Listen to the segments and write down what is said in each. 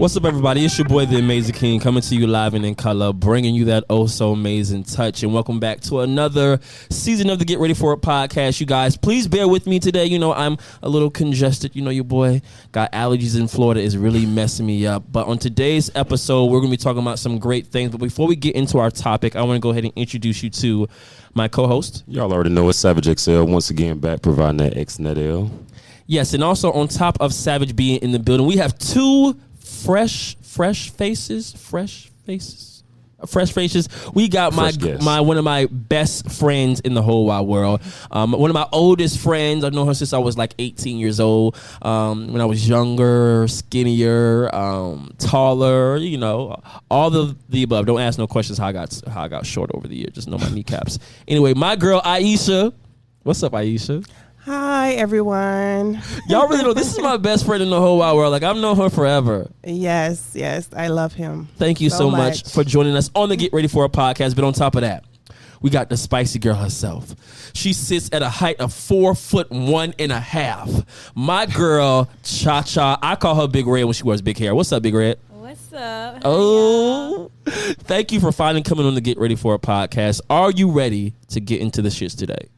What's up, everybody? It's your boy, the Amazing King, coming to you live and in color, bringing you that oh so amazing touch. And welcome back to another season of the Get Ready For It podcast. You guys, please bear with me today. You know, I'm a little congested. You know, your boy got allergies in Florida. Is really messing me up. But on today's episode, we're going to be talking about some great things. But before we get into our topic, I want to go ahead and introduce you to my co-host. Y'all already know it's Savage XL once again back providing that XNetL. Yes, and also on top of Savage being in the building, we have two fresh faces. We got one of my best friends in the whole wide world. One of my oldest friends. I've known her since I was like 18 years old. When I was younger, skinnier, taller, you know, all of the above. Don't ask no questions how I got short over the years. Just know my kneecaps. Anyway, my girl Iesha. What's up, Iesha? Hi, everyone. Y'all really know this is my best friend in the whole wide world. Like, I've known her forever. Yes. I love him. Thank you so much for joining us on the Get Ready For It podcast. But on top of that, we got the spicy girl herself. She sits at a height of 4'1.5". My girl, Cha-Cha. I call her Big Red when she wears big hair. What's up, Big Red? What's up? Oh, thank you for finally coming on the Get Ready For It podcast. Are you ready to get into the shits today?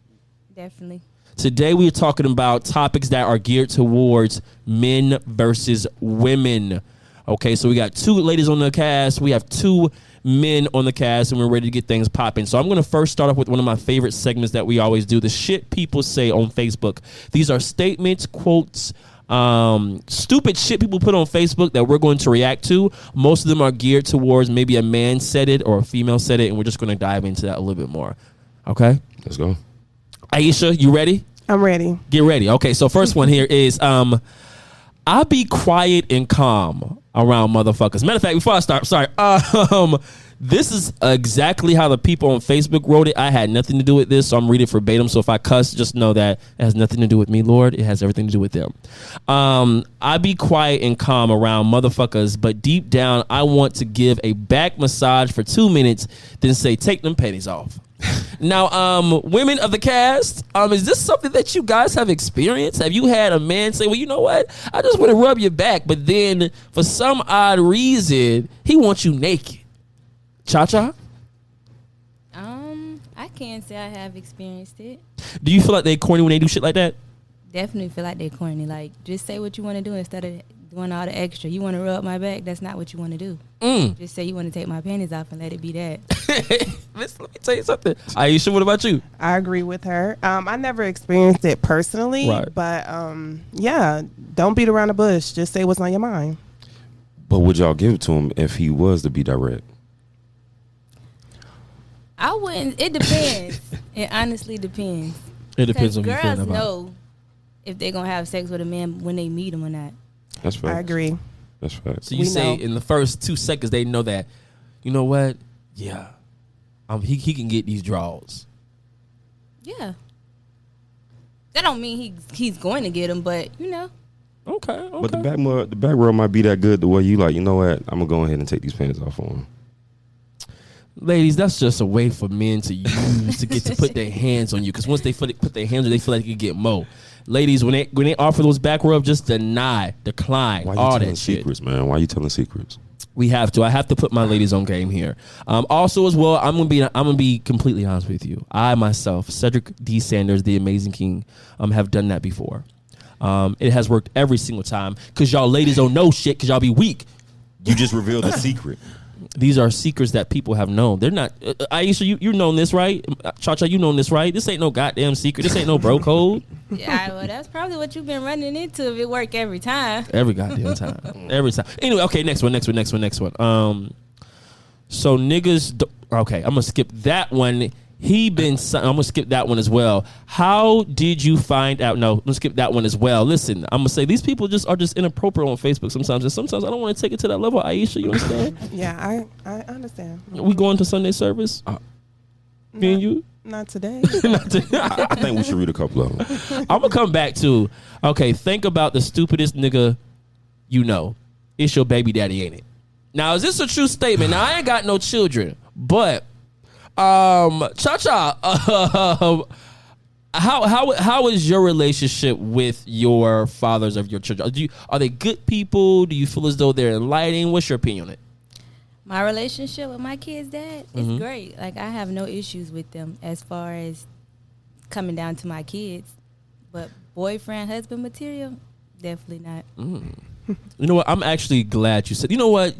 Definitely. Today we are talking about topics that are geared towards men versus women. Okay, so we got two ladies on the cast. We have two men on the cast, and we're ready to get things popping. So I'm going to first start off with one of my favorite segments that we always do, the shit people say on Facebook. These are statements, quotes, stupid shit people put on Facebook that we're going to react to. Most of them are geared towards maybe a man said it or a female said it, and we're just going to dive into that a little bit more. Okay? Let's go. Iesha, you ready? I'm ready. Get ready. Okay, so first one here is I be quiet and calm around motherfuckers. Matter of fact, before I start, sorry. This is exactly how the people on Facebook wrote it. I had nothing to do with this, so I'm reading verbatim. So if I cuss, just know that it has nothing to do with me, Lord. It has everything to do with them. I be quiet and calm around motherfuckers, but deep down, I want to give a back massage for 2 minutes, then say, take them panties off. Now, women of the cast, is this something that you guys have experienced? Have you had a man say, well, you know what? I just want to rub your back, but then for some odd reason, he wants you naked. Cha-Cha? I can't say I have experienced it. Do you feel like they corny when they do shit like that? Definitely feel like they're corny. Like, just say what you want to do instead of doing all the extra. You want to rub my back? That's not what you want to do. Just say you want to take my panties off and let it be that. Let me tell you something. Iesha, what about you? I agree with her. I never experienced it personally, right. But yeah, don't beat around the bush. Just say what's on your mind. But would y'all give it to him if he was to be direct? I wouldn't. It depends. It honestly depends. It depends on girls you feeling about. know if they're going to have sex with a man when they meet him or not. That's fact. I agree. That's fact. So you say in the first 2 seconds they know that, you know what? Yeah, he can get these draws. Yeah. That don't mean he's going to get them, but you know. Okay. But the back row might be that good the way you like, you know what? I'm going to go ahead and take these panties off on him. Ladies, that's just a way for men to use to get to put their hands on you. Because once they put their hands on you, they feel like they can get more. Ladies, when they offer those back rubs, just decline Why you all telling that shit. secrets, man? Why you telling secrets? We have to. I have to put my ladies on game here. Also, as well, I'm gonna be completely honest with you. I myself, Cedric D. Sanders, the Amazing King, have done that before. It has worked every single time because y'all ladies don't know shit because y'all be weak. You just revealed the secret. These are secrets that people have known. They're not. Iesha, you known this, right? Cha-Cha, you known this, right? This ain't no goddamn secret. This ain't no bro code. Yeah, well, that's probably what you've been running into if it work every time. Every goddamn time. Every time. Anyway, okay, next one. So niggas. Okay, I'm gonna skip that one. I'm gonna skip that one as well. How did you find out? No, I'm gonna skip that one as well. Listen, I'm gonna say these people are just inappropriate on Facebook sometimes, and sometimes I don't want to take it to that level. Iesha, you understand? Yeah, I understand. We going to Sunday service? Me and you? Not today. I think we should read a couple of them. I'm gonna come back to. Okay, think about the stupidest nigga you know. It's your baby daddy, ain't it? Now, is this a true statement? Now, I ain't got no children, but Cha-Cha, How is your relationship with your fathers of your children? Are they good people? Do you feel as though they're enlightening? What's your opinion on it? My relationship with my kid's dad is great. Like, I have no issues with them as far as coming down to my kids. But boyfriend, husband material, definitely not. You know what? I'm actually glad you said. You know what?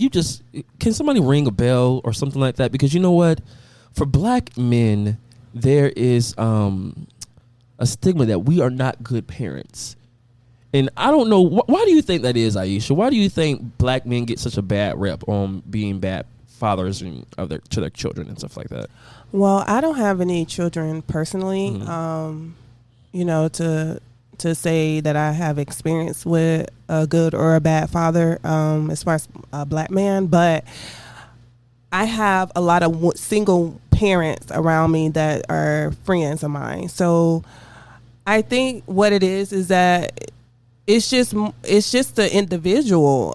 Can somebody ring a bell or something like that? Because you know what? For black men, there is a stigma that we are not good parents. And I don't know, why do you think that is, Iesha? Why do you think black men get such a bad rep on being bad fathers to their children and stuff like that? Well, I don't have any children personally, you know, to say that I have experience with a good or a bad father as far as a black man, but I have a lot of single parents around me that are friends of mine. So I think what it is that it's just the individual.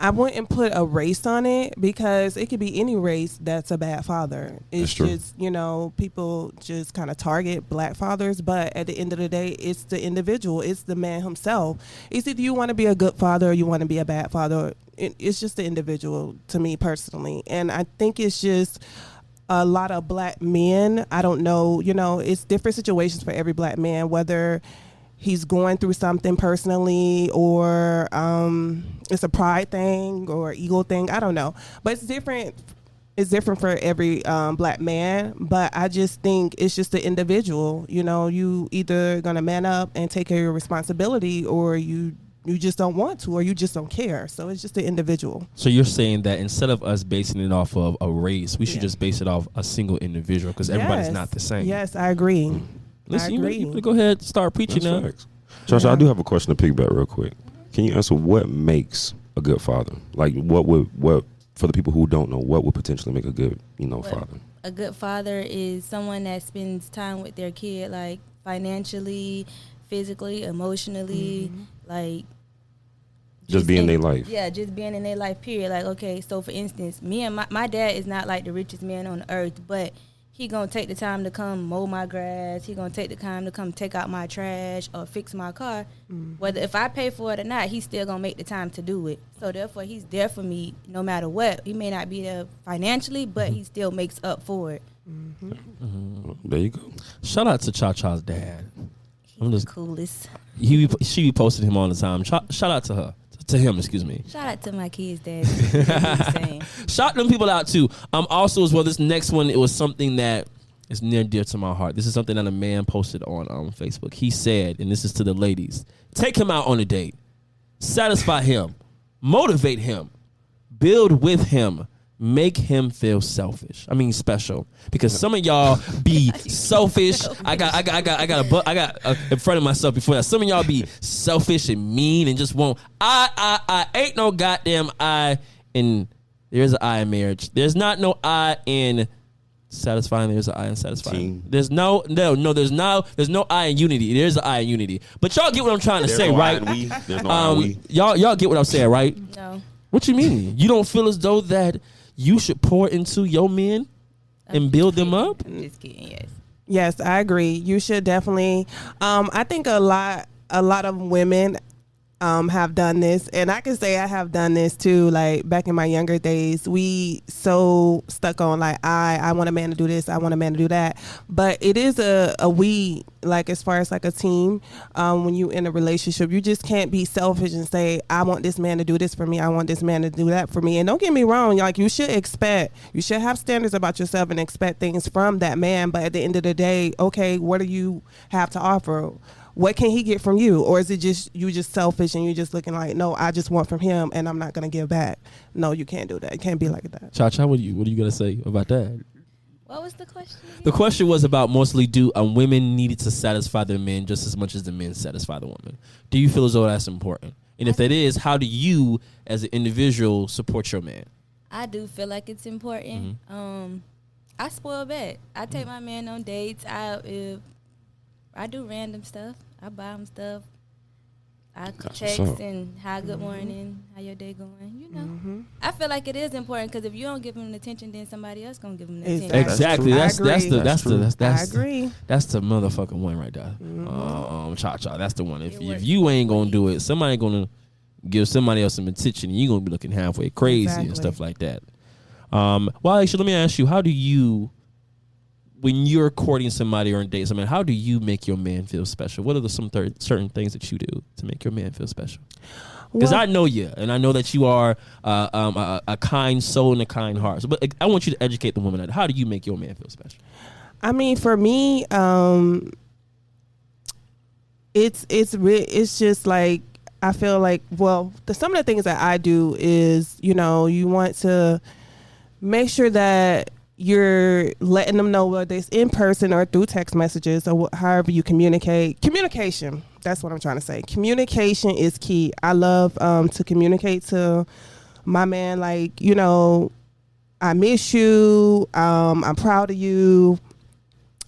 I wouldn't put a race on it because it could be any race that's a bad father. It's just, you know, people just kind of target black fathers, but at the end of the day, it's the individual. It's the man himself. It's either you want to be a good father or you want to be a bad father. It's just the individual to me personally. And I think it's just a lot of black men, I don't know, you know, it's different situations for every black man, whether he's going through something personally or it's a pride thing or ego thing. I don't know. But it's different. It's different for every black man. But I just think it's just the individual. You know, you either going to man up and take care of your responsibility or you just don't want to or you just don't care. So it's just the individual. So you're saying that instead of us basing it off of a race, we should just base it off a single individual because everybody's not the same. Yes, I agree. Listen, you go ahead and start preaching now. Joshua, I do have a question to piggyback real quick. Can you answer what makes a good father? Like, what for the people who don't know, what would potentially make a good, father? A good father is someone that spends time with their kid, like financially, physically, emotionally, like just being in their life. Yeah, just being in their life, period. Like, okay, so for instance, me and my dad is not like the richest man on earth, but he gonna take the time to come mow my grass. He gonna take the time to come take out my trash or fix my car. Whether if I pay for it or not, he's still gonna make the time to do it. So therefore, he's there for me no matter what. He may not be there financially, but he still makes up for it. There you go. Shout out to Cha Cha's dad. I'm just coolest. She be posting him all the time. Shout out to her. To him, excuse me. Shout out to my kids' dad. Shout them people out too. Also as well, this next one, it was something that is near and dear to my heart. This is something that a man posted on Facebook. He said, and this is to the ladies, take him out on a date, satisfy him, motivate him, build with him, make him feel special. Because some of y'all be selfish. I got in front of myself before that. Some of y'all be selfish and mean and just won't. I ain't no goddamn I in. There's an I in marriage. There's not no I in satisfying. There's an I in satisfying. There's no. There's no I in unity. There's an I in unity. But y'all get what I'm trying to say, right? There's no I in we. Y'all get what I'm saying, right? No. What you mean? You don't feel as though that you should pour into your men and build them up? I'm just kidding, yes. Yes, I agree. You should definitely. I think a lot of women have done this, and I can say I have done this too. Like back in my younger days, we so stuck on like I want a man to do this, I want a man to do that. But it is a we, like as far as like a team. When you in a relationship, you just can't be selfish and say I want this man to do this for me, I want this man to do that for me. And don't get me wrong, like you should have standards about yourself and expect things from that man. But at the end of the day, okay, what do you have to offer? What can he get from you? Or is it just you just selfish and you just looking like, no, I just want from him and I'm not going to give back? No, you can't do that. It can't be like that. Cha-Cha, what are you going to say about that? What was the question again? The question was about mostly do women needed to satisfy their men just as much as the men satisfy the woman? Do you feel as though that's important? And if that is, how do you as an individual support your man? I do feel like it's important. I spoil bad. I take my man on dates. I do random stuff. I buy him stuff. I could That's text what's up. and hi, good morning, how your day going? You know, I feel like it is important because if you don't give him the attention, then somebody else gonna give him the attention. Exactly. I That's agree. the I agree. That's the motherfucking one right there. Cha. That's the one. If you ain't gonna do it, somebody gonna give somebody else some attention, and you gonna be looking halfway crazy and stuff like that. Well, Aisha, let me ask you: how do you, when you're courting somebody or on dating somebody, how do you make your man feel special? What are the certain things that you do to make your man feel special? Because I know you, and I know that you are a kind soul and a kind heart. So, but I want you to educate the woman. How do you make your man feel special? I mean, for me, it's just like, I feel like, well, some of the things that I do is, you know, you want to make sure that you're letting them know whether it's in person or through text messages or however you communicate. Communication. That's what I'm trying to say. Communication is key. I love to communicate to my man, like, you know, I miss you. I'm proud of you.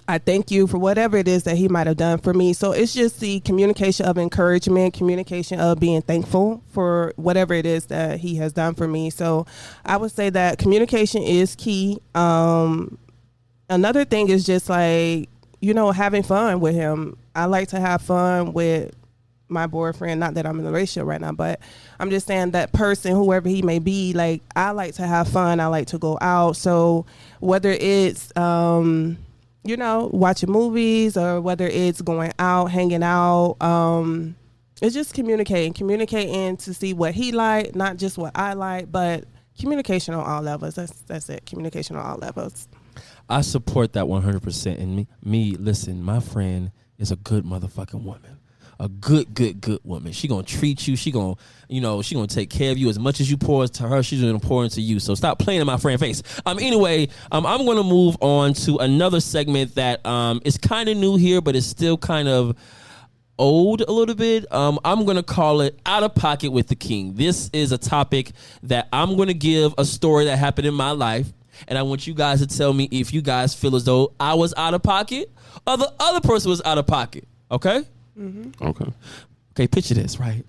I thank you for whatever it is that he might have done for me. So it's just the communication of encouragement, communication of being thankful for whatever it is that he has done for me. So I would say that communication is key. Another thing is just like, you know, having fun with him. I like to have fun with my boyfriend. Not that I'm in a relationship right now, but I'm just saying that person, whoever he may be, like, I like to have fun. I like to go out. So whether it's, you know, watching movies or whether it's going out, hanging out, it's just communicating to see what he like, not just what I like, but communication on all levels. That's it. Communication on all levels. I support that 100%. And me, listen, my friend is a good motherfucking woman. A good woman. She gonna treat you. She gonna take care of you as much as you pour to her. She's gonna pour into you. So stop playing in my friend's face. Anyway, I'm gonna move on to another segment that is kind of new here, but it's still kind of old a little bit. I'm gonna call it Out of Pocket with the King. This is a topic that I'm gonna give a story that happened in my life, and I want you guys to tell me if you guys feel as though I was out of pocket or the other person was out of pocket. Okay. Mm-hmm. Okay, picture this, right?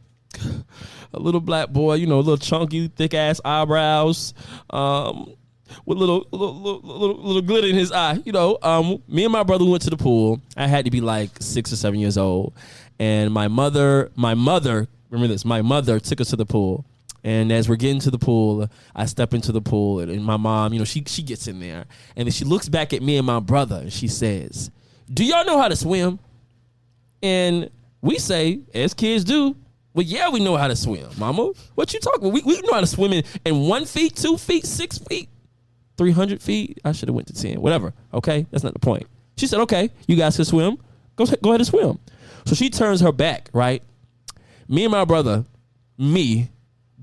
A little black boy, you know, a little chunky, thick ass eyebrows, with little glitter in his eye. You know, me and my brother went to the pool. I had to be like 6 or 7 years old, and my mother, remember this, my mother took us to the pool. And as we're getting to the pool, I step into the pool, and my mom, you know, she gets in there, and then she looks back at me and my brother, and she says, "Do y'all know how to swim?" And we say, as kids do, well, yeah, we know how to swim, mama. What you talking about? We know how to swim in 1 feet, 2 feet, 6 feet, 300 feet. I should have went to 10, whatever. Okay, that's not the point. She said, okay, you guys can swim. Go ahead and swim. So she turns her back, right? Me and my brother,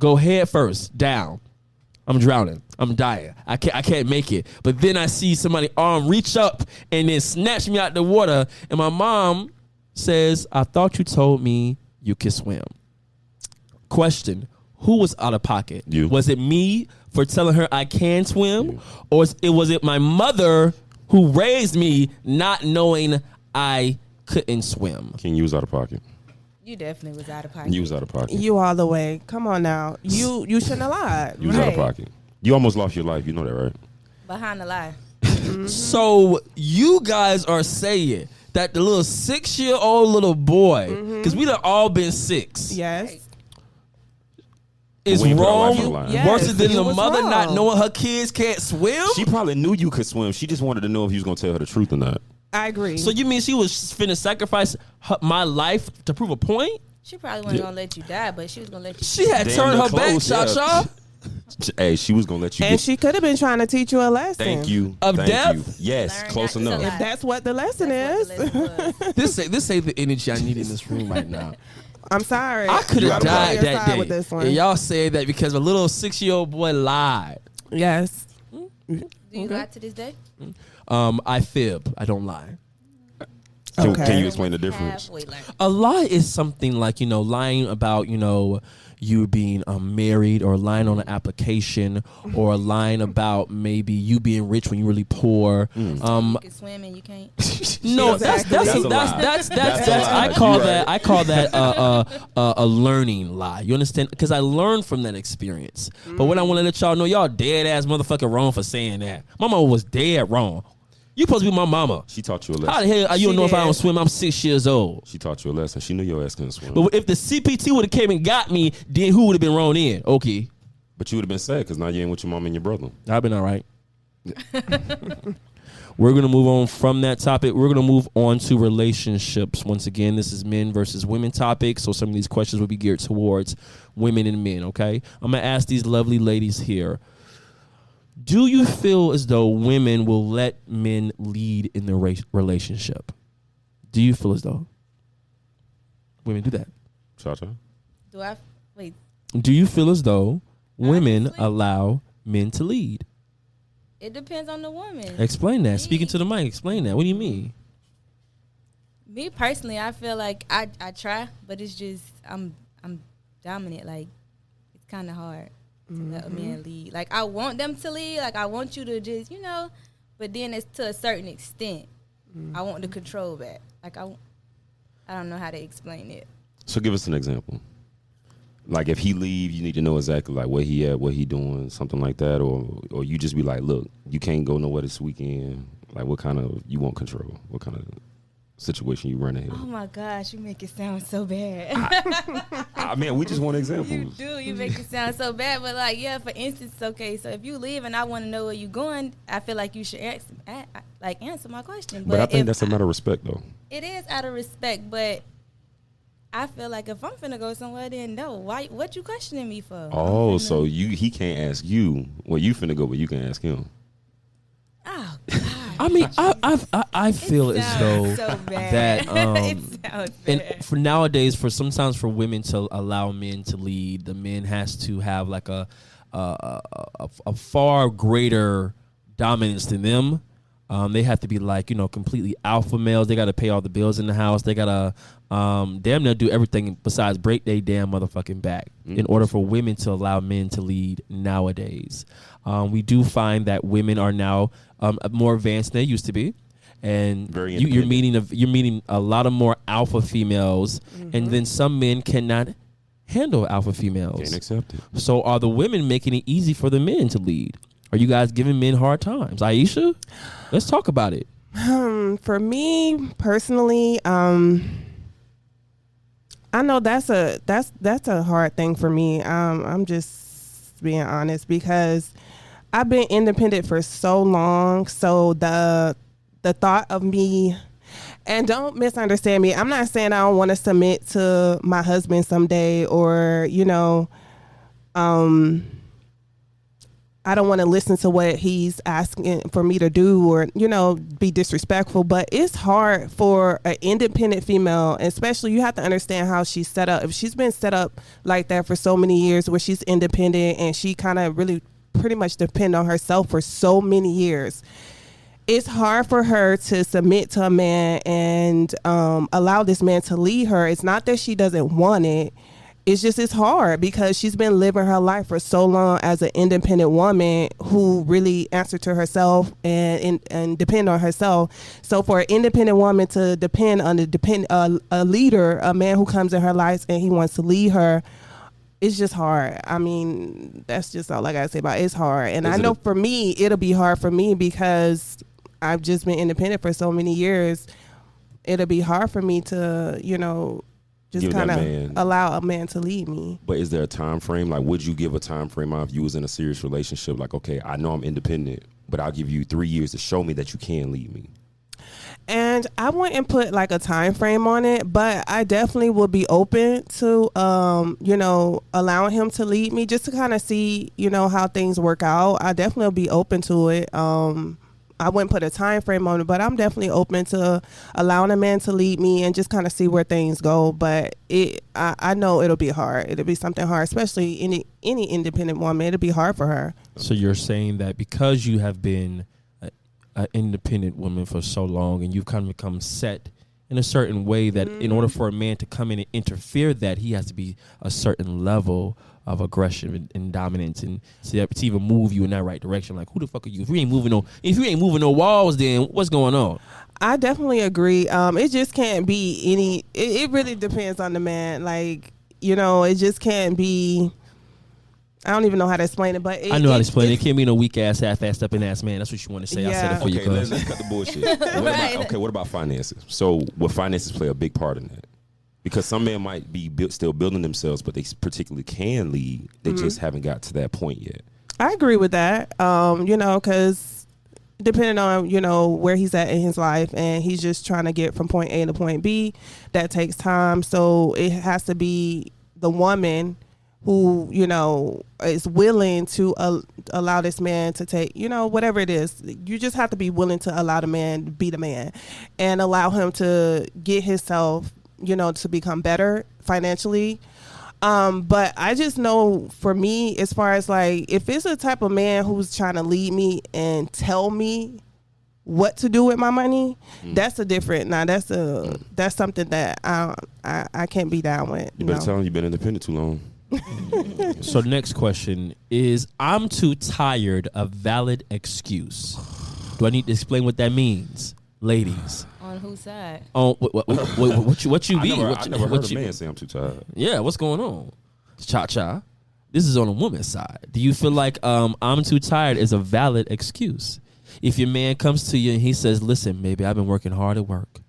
go head first, down. I'm drowning. I'm dying. I can't make it. But then I see somebody's arm reach up and then snatch me out the water. And my mom says, "I thought you told me you could swim." Question: who was out of pocket? You. Was it me for telling her I can swim, or was it my mother who raised me not knowing I couldn't swim? King, you was out of pocket. You definitely was out of pocket. You was out of pocket. You all the way. Come on now. You shouldn't have lied. You was out of pocket. You almost lost your life. You know that, right? Behind the lie. So you guys are saying that the little 6-year-old little boy, because we'd have all been 6. Yes. Is We ain't put our wrong life on the line. Yes, worse than you the was mother wrong. not knowing her kids can't swim? She probably knew you could swim. She just wanted to know if you was gonna tell her the truth or not. I agree. So you mean she was finna sacrifice my life to prove a point? She probably wasn't gonna let you die, but she was gonna let you. She had Damn turned near her back, close, yeah. Cha-Cha. Hey, she was gonna let you. and she could have been trying to teach you a lesson. Thank you. Of Thank death? you. Yes, Learn close not to enough. lie. If that's what the lesson That's is. what the lesson was. This ain't the energy I need in this room right now. I'm sorry. I could have I'm on died your that side day. with this one. And y'all said that because a little 6-year-old boy lied. Yes. Do you lie to this day? I fib. I don't lie. Can you explain the difference? Halfway learned. A lie is something like, lying about, you being married, or lying on an application, or lying about maybe you being rich when you're really poor. You can swim and you can't. No, Exactly. that's I call that a learning lie. You understand? Because I learned from that experience. But what I want to let y'all know, y'all dead ass motherfucker wrong for saying that. My mama was dead wrong. You supposed to be my mama. She taught you a lesson. How the hell you don't know if I don't swim? I'm 6 years old. She taught you a lesson. She knew your ass couldn't swim. But if the CPT would have came and got me, then who would have been wrong in? Okay. But you would have been sad because now you ain't with your mom and your brother. I've been all right. We're going to move on from that topic. We're going to move on to relationships. Once again, this is men versus women topic. So some of these questions will be geared towards women and men, okay? I'm going to ask these lovely ladies here. Do you feel as though women will let men lead in the relationship? Do you feel as though women do that? Cha-cha? Do I? Wait. Do you feel as though women Honestly? allow men to lead? It depends on the woman. Explain that. Speaking to the mic, explain that. What do you mean? Me personally, I feel like I try, but it's just I'm dominant. Like it's kind of hard to let a man lead. Like I want them to lead. Like I want you to just but then it's to a certain extent. I want the control back. Like I don't know how to explain it. So give us an example. Like if he leave, you need to know exactly like where he at, what he doing, something like that, or you just be like, look, you can't go nowhere this weekend. Like what kind of you want control? What kind of situation you running here? Oh my gosh, you make it sound so bad. I mean, we just want You examples. do. You make it sound so bad. But like, yeah, for instance, okay, so if you leave and I want to know where you going, I feel like you should answer my question. But I think that's a matter of respect, though. It is out of respect, but I feel like if I'm finna go somewhere, then no. Why? What you questioning me for? Oh, I'm finna- so he can't ask you where you finna go, but you can ask him. Oh God. I mean, I feel as though so bad. that it sounds and bad. for nowadays, for sometimes for women to allow men to lead, the men has to have like a far greater dominance than them. They have to be like, completely alpha males. They got to pay all the bills in the house. They got to damn near do everything besides break their damn motherfucking back in order for women to allow men to lead nowadays. We do find that women are now more advanced than they used to be. And Very you're independent. meeting a lot of more alpha females, and then some men cannot handle alpha females. Can't accept it. So are the women making it easy for the men to lead? Are you guys giving men hard times? Iesha, let's talk about it. For me personally, I know that's a hard thing for me. I'm just being honest because I've been independent for so long. So the thought of me, and don't misunderstand me, I'm not saying I don't want to submit to my husband someday, or I don't want to listen to what he's asking for me to do, or, be disrespectful. But it's hard for an independent female, especially you have to understand how she's set up. If she's been set up like that for so many years where she's independent and she kind of really pretty much depend on herself for so many years, it's hard for her to submit to a man and allow this man to lead her. It's not that she doesn't want it. It's hard because she's been living her life for so long as an independent woman who really answered to herself and depend on herself. So for an independent woman to depend on a leader, a man who comes in her life and he wants to lead her, it's just hard. I mean, that's just all I gotta say about it. It's hard. And I know for me, it'll be hard for me because I've just been independent for so many years. It'll be hard for me to, just kind of allow a man to lead me. But is there a time frame? Like, would you give a time frame if you was in a serious relationship? Like, okay, I know I'm independent, but I'll give you 3 years to show me that you can lead me. And I wouldn't put like a time frame on it, but I definitely would be open to, allowing him to lead me just to kind of see, how things work out. I definitely would be open to it. I wouldn't put a time frame on it, but I'm definitely open to allowing a man to lead me and just kind of see where things go. But I know it'll be hard. It'll be something hard, especially any independent woman. It'll be hard for her. So you're saying that because you have been an independent woman for so long and you've kind of become set in a certain way that in order for a man to come in and interfere, that he has to be a certain level of aggression and dominance, and to even move you in that right direction. Like, who the fuck are you? If you ain't moving no walls, then what's going on? I definitely agree. It just can't be any. It really depends on the man. Like, it just can't be. I don't even know how to explain it, but I know how to explain it. It can't be no weak ass, half-assed up in ass man. That's what you want to say. Yeah. I said it for you. Let's cut the bullshit. What about finances? So, what finances play a big part in that? Because some men might be still building themselves, but they particularly can lead. They just haven't got to that point yet. I agree with that. Because depending on, where he's at in his life, and he's just trying to get from point A to point B, that takes time. So it has to be the woman who, is willing to allow this man to take, whatever it is. You just have to be willing to allow the man to be the man and allow him to get himself, to become better financially. But I just know for me, as far as like, if it's a type of man who's trying to lead me and tell me what to do with my money, that's a different. Now that's something that I can't be down with. You better tell him you've been independent too long. So next question is, I'm too tired, a valid excuse? Do I need to explain what that means, ladies? On whose side? On what you mean? I never heard a man say I'm too tired. Yeah, what's going on? Cha. This is on a woman's side. Do you feel like I'm too tired is a valid excuse? If your man comes to you and he says, listen, baby, I've been working hard at work.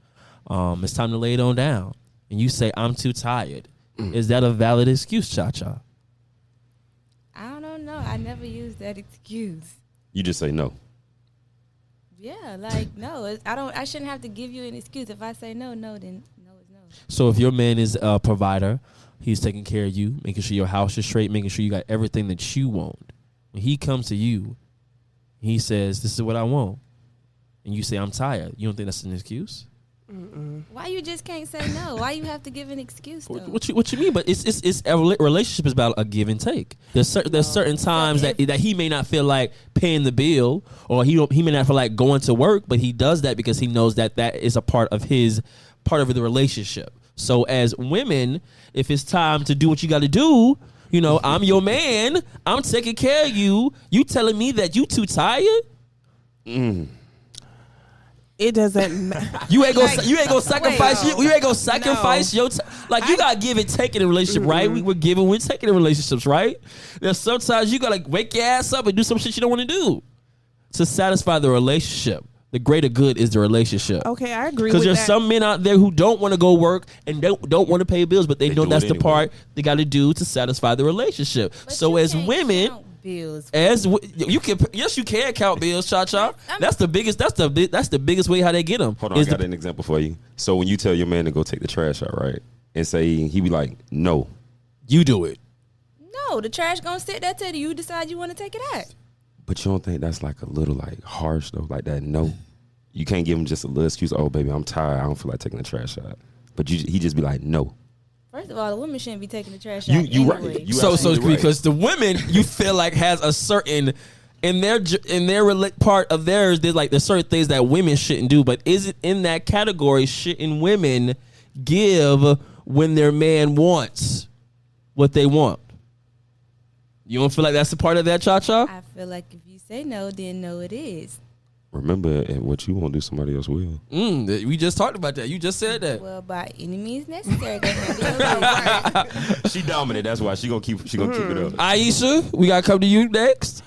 It's time to lay it on down. And you say, I'm too tired. Is that a valid excuse, Cha? I don't know. I never used that excuse. You just say no. Yeah, like, no. I shouldn't have to give you an excuse. If I say no, then no is no. So if your man is a provider, he's taking care of you, making sure your house is straight, making sure you got everything that you want. When he comes to you, he says, this is what I want. And you say, I'm tired. You don't think that's an excuse? Why you just can't say no? Why you have to give an excuse though? What you mean? But it's a relationship is about a give and take. There's certain times that he may not feel like paying the bill, or he may not feel like going to work, but he does that because he knows that is a part of the relationship. So as women, if it's time to do what you got to do, I'm your man, I'm taking care of you. You telling me that you too tired? It doesn't matter. You ain't gonna sacrifice. You ain't gonna sacrifice your like. You gotta give and take in a relationship, right? We're giving, we're taking in relationships, right? There's sometimes you gotta wake your ass up and do some shit you don't want to do to satisfy the relationship. The greater good is the relationship. Okay, I agree. Because there's some men out there who don't want to go work and don't want to pay bills, but they know that's the part they got to do to satisfy the relationship. But so as women. Bills. You can count bills, Cha. That's the biggest way how they get them. Hold on, I got an example for you. So when you tell your man to go take the trash out, right, and say he be like, no, you do it. No, the trash gonna sit there till you decide you want to take it out. But you don't think that's like a little like harsh though, like that? No, you can't give him just a little excuse. Oh, baby, I'm tired. I don't feel like taking the trash out. But he just be like, no. First of all, the women shouldn't be taking the trash out. You anyway. right. So because the women you feel like has a certain in their part of theirs, there's certain things that women shouldn't do. But is it in that category? Shouldn't women give when their man wants what they want? You don't feel like that's a part of that, Cha? I feel like if you say no, then no, it is. Remember, what you won't do, somebody else will. We just talked about that. You just said that. Well, by any means necessary. She dominant. That's why she gonna keep it up. Iesha, we gotta come to you next.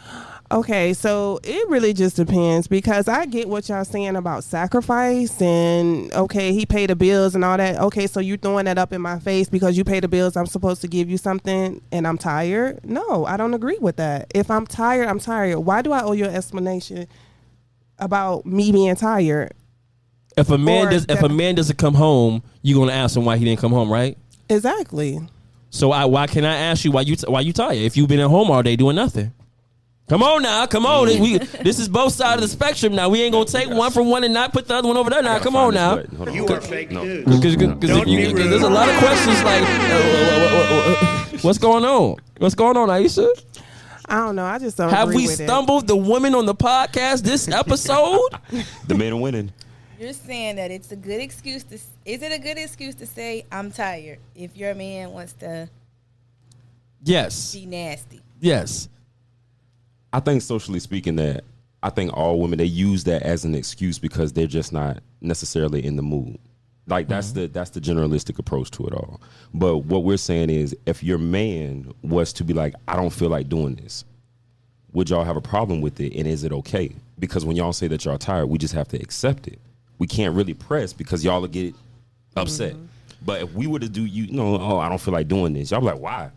Okay, so it really just depends, because I get what y'all saying about sacrifice and, okay, he paid the bills and all that. Okay, so you throwing that up in my face because you pay the bills, I'm supposed to give you something and I'm tired? No, I don't agree with that. If I'm tired, I'm tired. Why do I owe you an explanation about me being tired? If a man doesn't come home, you gonna ask him why he didn't come home, right? Exactly. So why can I ask you why you tired if you've been at home all day doing nothing? Come on now, come on. This is both sides of the spectrum. Now we ain't gonna take one from one and not put the other one over there. Now come on now. You are fake news. Because there's a lot of questions like, what's going on? What's going on, Iesha? I don't know. I just don't. Have agree we with stumbled the women on the podcast this episode? The men are winning. You're saying that it's a good excuse to. Is it a good excuse to say I'm tired if your man wants to Yes. be nasty? Yes. I think socially speaking that I think all women, they use that as an excuse because they're just not necessarily in the mood. Like that's the generalistic approach to it all. But what we're saying is if your man was to be like, I don't feel like doing this, would y'all have a problem with it? And is it okay? Because when y'all say that y'all tired, we just have to accept it. We can't really press because y'all will get upset. But if we were to do, oh, I don't feel like doing this, y'all be like, why?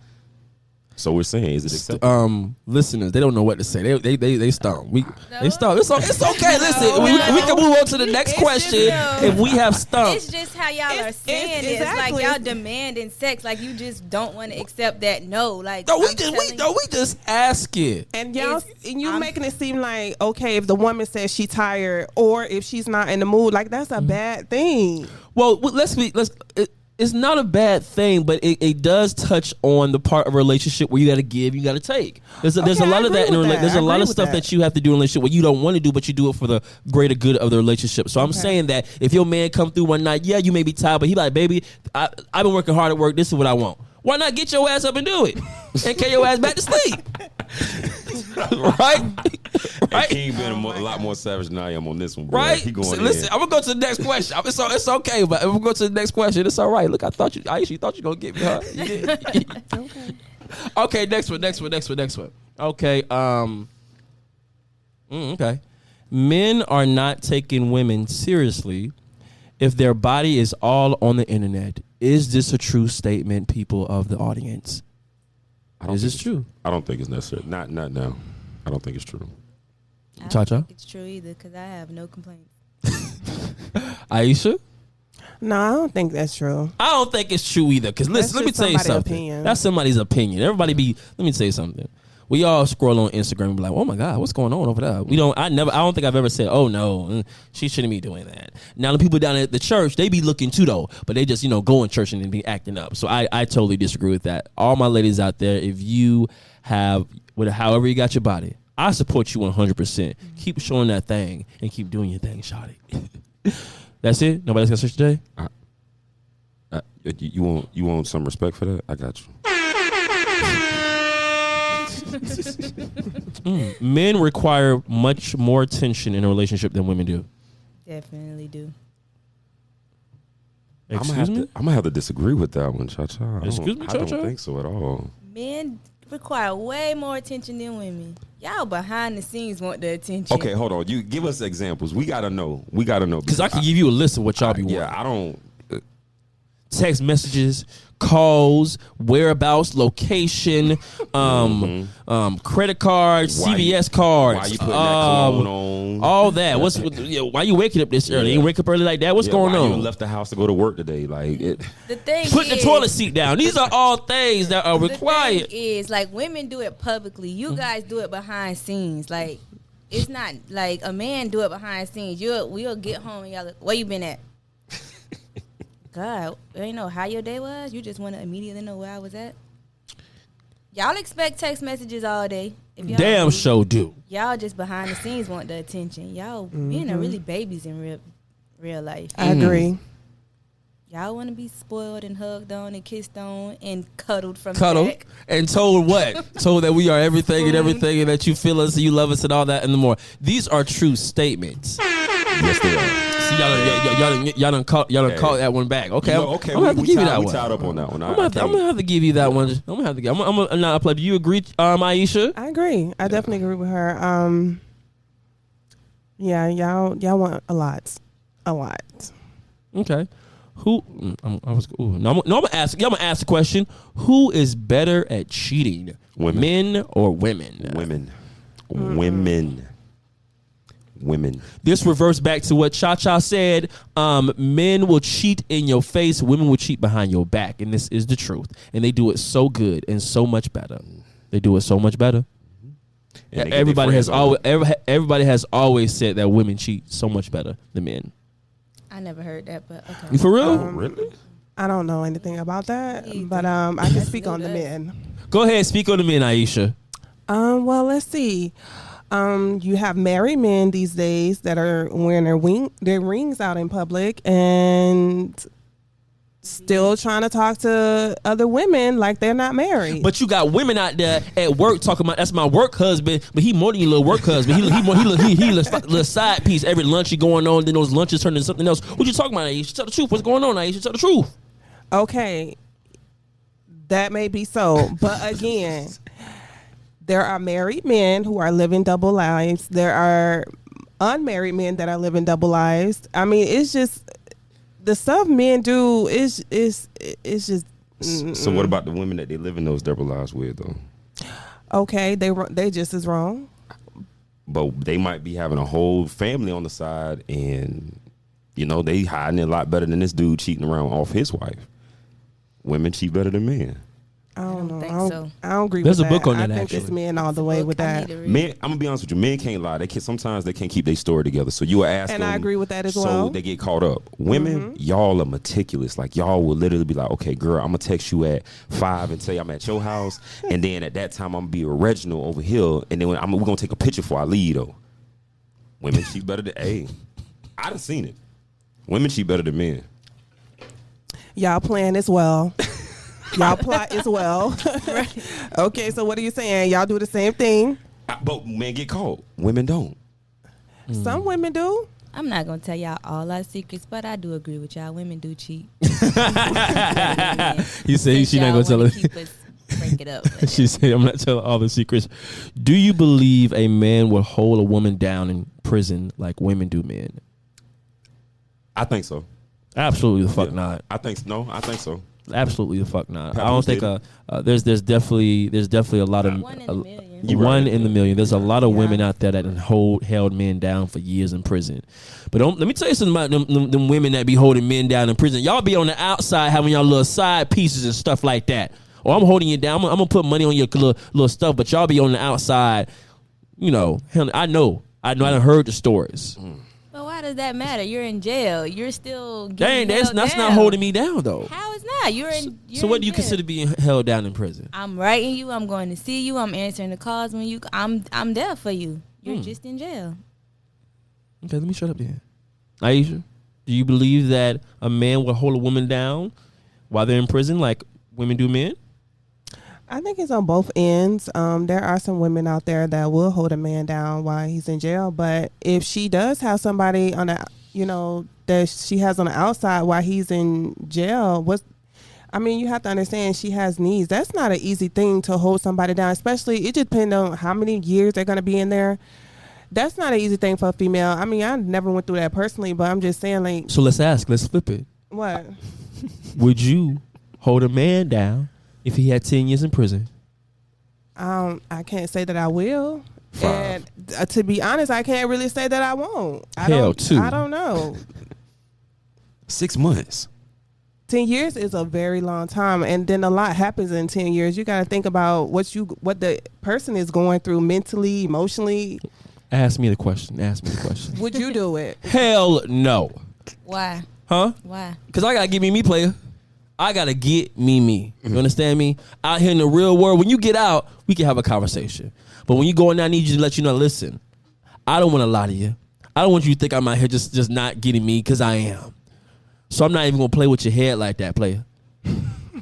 So we're saying, is it acceptable? Listeners, they don't know what to say. They stump. They stump. It's okay. Listen, we can move on to the next question if we have stumped. It's just how y'all are saying it. It's like y'all demanding sex. Like you just don't want to accept that. No, like we just ask it. And y'all, making it seem like okay if the woman says she tired or if she's not in the mood, like that's a bad thing. Well, it's not a bad thing, but it does touch on the part of a relationship where you got to give, you got to take. There's a lot of that in a relationship. There's a lot of stuff that you have to do in a relationship where you don't want to do, but you do it for the greater good of the relationship. So I'm saying that if your man come through one night, yeah, you may be tired, but he like, baby, I've been working hard at work. This is what I want. Why not get your ass up and do it and carry your ass back to sleep? Right? Right? King been a lot more savage than I am on this one, bro. Right? He going listen, I'm gonna go to the next question. It's okay, but if we go to the next question, it's all right. Look, Aisha, thought you were gonna get me, huh? Okay, next one. Okay, okay. Men are not taking women seriously if their body is all on the internet. Is this a true statement, people of the audience? Is this true? I don't think it's necessary. Not now. I don't think it's true. I Cha-cha? don't think it's true either because I have no complaints. Aisha? No, I don't think that's true. I don't think it's true either. Because listen, let me tell you something. Opinion. That's somebody's opinion. Let me tell you something. We all scroll on Instagram and be like, oh my God, what's going on over there? I don't think I've ever said, oh no, she shouldn't be doing that. Now the people down at the church, they be looking too though, but they just, go in church and then be acting up. So I totally disagree with that. All my ladies out there, if you have, however you got your body, I support you 100%. Keep showing that thing and keep doing your thing, shawty. That's it? Nobody else got search today? You want some respect for that? I got you. Men require much more attention in a relationship than women do. Definitely do. Excuse me? I'm gonna have to disagree with that one, Cha-Cha. Excuse me, Cha-Cha? I don't think so at all. Men require way more attention than women. Y'all behind the scenes want the attention. Okay, hold on. You give us examples. We gotta know. Because I can give you a list of what y'all be wanting. Yeah, I don't. Text messages, calls, whereabouts, location, credit cards, CVS cards. Why you putting that cologne on? All that. Why you waking up this early? You wake up early like that? What's going on? You left the house to go to work today? Like it. The thing Putting the toilet seat down. These are all things that are required. The thing is, like, women do it publicly. You guys do it behind scenes. Like, it's not like a man do it behind scenes. We'll get home and y'all like, where you been at? God, you ain't know how your day was. You just want to immediately know where I was at. Y'all expect text messages all day. If y'all Damn show do. Y'all just behind the scenes want the attention. Y'all being are really babies in real life. I agree. Y'all want to be spoiled and hugged on and kissed on and cuddled from Cuddled back. and told what? Told that we are everything and everything and that you feel us and you love us and all that and the more. These are true statements. Yes, they are. See, y'all done caught that one back. Okay, I'm gonna have to give you that one. We tied up on that one. I'm gonna have to give you that one. I'm gonna apply. Do you agree, Aisha? I agree. I definitely agree with her. Yeah, y'all want a lot. Okay. Who? I'm gonna ask. I'm gonna ask the question: who is better at cheating, men or women? Women. This reverts back to what Cha-Cha said. Men will cheat in your face. Women will cheat behind your back. And this is the truth. And they do it so good and so much better. They do it so much better. Everybody has always said that women cheat so much better than men. I never heard that, but okay. You for real? Really? I don't know anything about that, but I can speak on the men. Go ahead, speak on the men, Aisha. Well, let's see. You have married men these days that are wearing their rings out in public and still trying to talk to other women like they're not married. But you got women out there at work talking about that's my work husband, but he more than your little work husband. He little side piece. Every lunch he going on, then those lunches turn into something else. What you talking about, Aisha? Tell the truth. What's going on, Aisha? Tell the truth. Okay, that may be so, but again, there are married men who are living double lives. There are unmarried men that are living double lives. I mean, it's just the stuff men do is just. So what about the women that they live in those double lives with, though? Okay, they just as wrong. But they might be having a whole family on the side, and they hiding it a lot better than this dude cheating around off his wife. Women cheat better than men. I don't know. think so. I don't agree There's with a that. book on that, I think it's actually. men all the way with that. Men, I'm gonna be honest with you. Men can't lie. Sometimes they can't keep their story together. So you will ask And them. I agree with that as so well. they get caught up. Women, y'all are meticulous. Like y'all will literally be like, okay, girl, I'm gonna text you at 5 and say I'm at your house, and then at that time I'm gonna be original over here, and then we're gonna take a picture before I leave though. Women cheat better than I done seen it. Women cheat better than men. Y'all plan as well. Y'all plot as well. Okay, so what are you saying? Y'all do the same thing? But men get caught. Women don't. Some women do. I'm not gonna tell y'all all our secrets, but I do agree with y'all. Women do cheat. You say Since she not y'all gonna tell wanna her. keep us break it up. She said, "I'm not telling all the secrets." Do you believe a man will hold a woman down in prison like women do men? I think so. Absolutely the fuck Yeah. not. I think so. Absolutely the fuck not. I Papoose don't think there's definitely a lot of One in a million. You're one right. in the million. There's a lot of Yeah. women out there that held men down for years in prison. But let me tell you something about them women that be holding men down in prison. Y'all be on the outside having y'all little side pieces and stuff like that. Or I'm holding you down. I'm gonna put money on your little stuff, but y'all be on the outside. I know. I done heard the stories. But why does that matter? You're in jail. You're still Dang, getting that's held not down. holding me down though. How is not? You're So what in do you jail. consider being held down in prison? I'm writing you. I'm going to see you. I'm answering the calls when you. I'm there for you. You're just in jail. Okay, let me shut up then. Aisha, do you believe that a man will hold a woman down while they're in prison like women do men? I think it's on both ends. There are some women out there that will hold a man down while he's in jail, but if she does have somebody on the, that she has on the outside while he's in jail, you have to understand she has needs. That's not an easy thing to hold somebody down, especially it depends on how many years they're going to be in there. That's not an easy thing for a female. I mean, I never went through that personally, but I'm just saying, like, So let's flip it. what? Would you hold a man down if he had 10 years in prison? I can't say that I will. 5. And to be honest, I can't really say that I won't. Hell, 2. I don't know. 6 months. 10 years is a very long time, and then a lot happens in 10 years. You got to think about what the person is going through mentally, emotionally. Ask me the question. Would you do it? Hell no. Why? Huh? Why? Because I got to get me player. I got to get me. You understand me? Out here in the real world, when you get out, we can have a conversation. But when you go in there, I need you to let you know, listen, I don't want to lie to you. I don't want you to think I'm out here just not getting me, because I am. So I'm not even going to play with your head like that, player.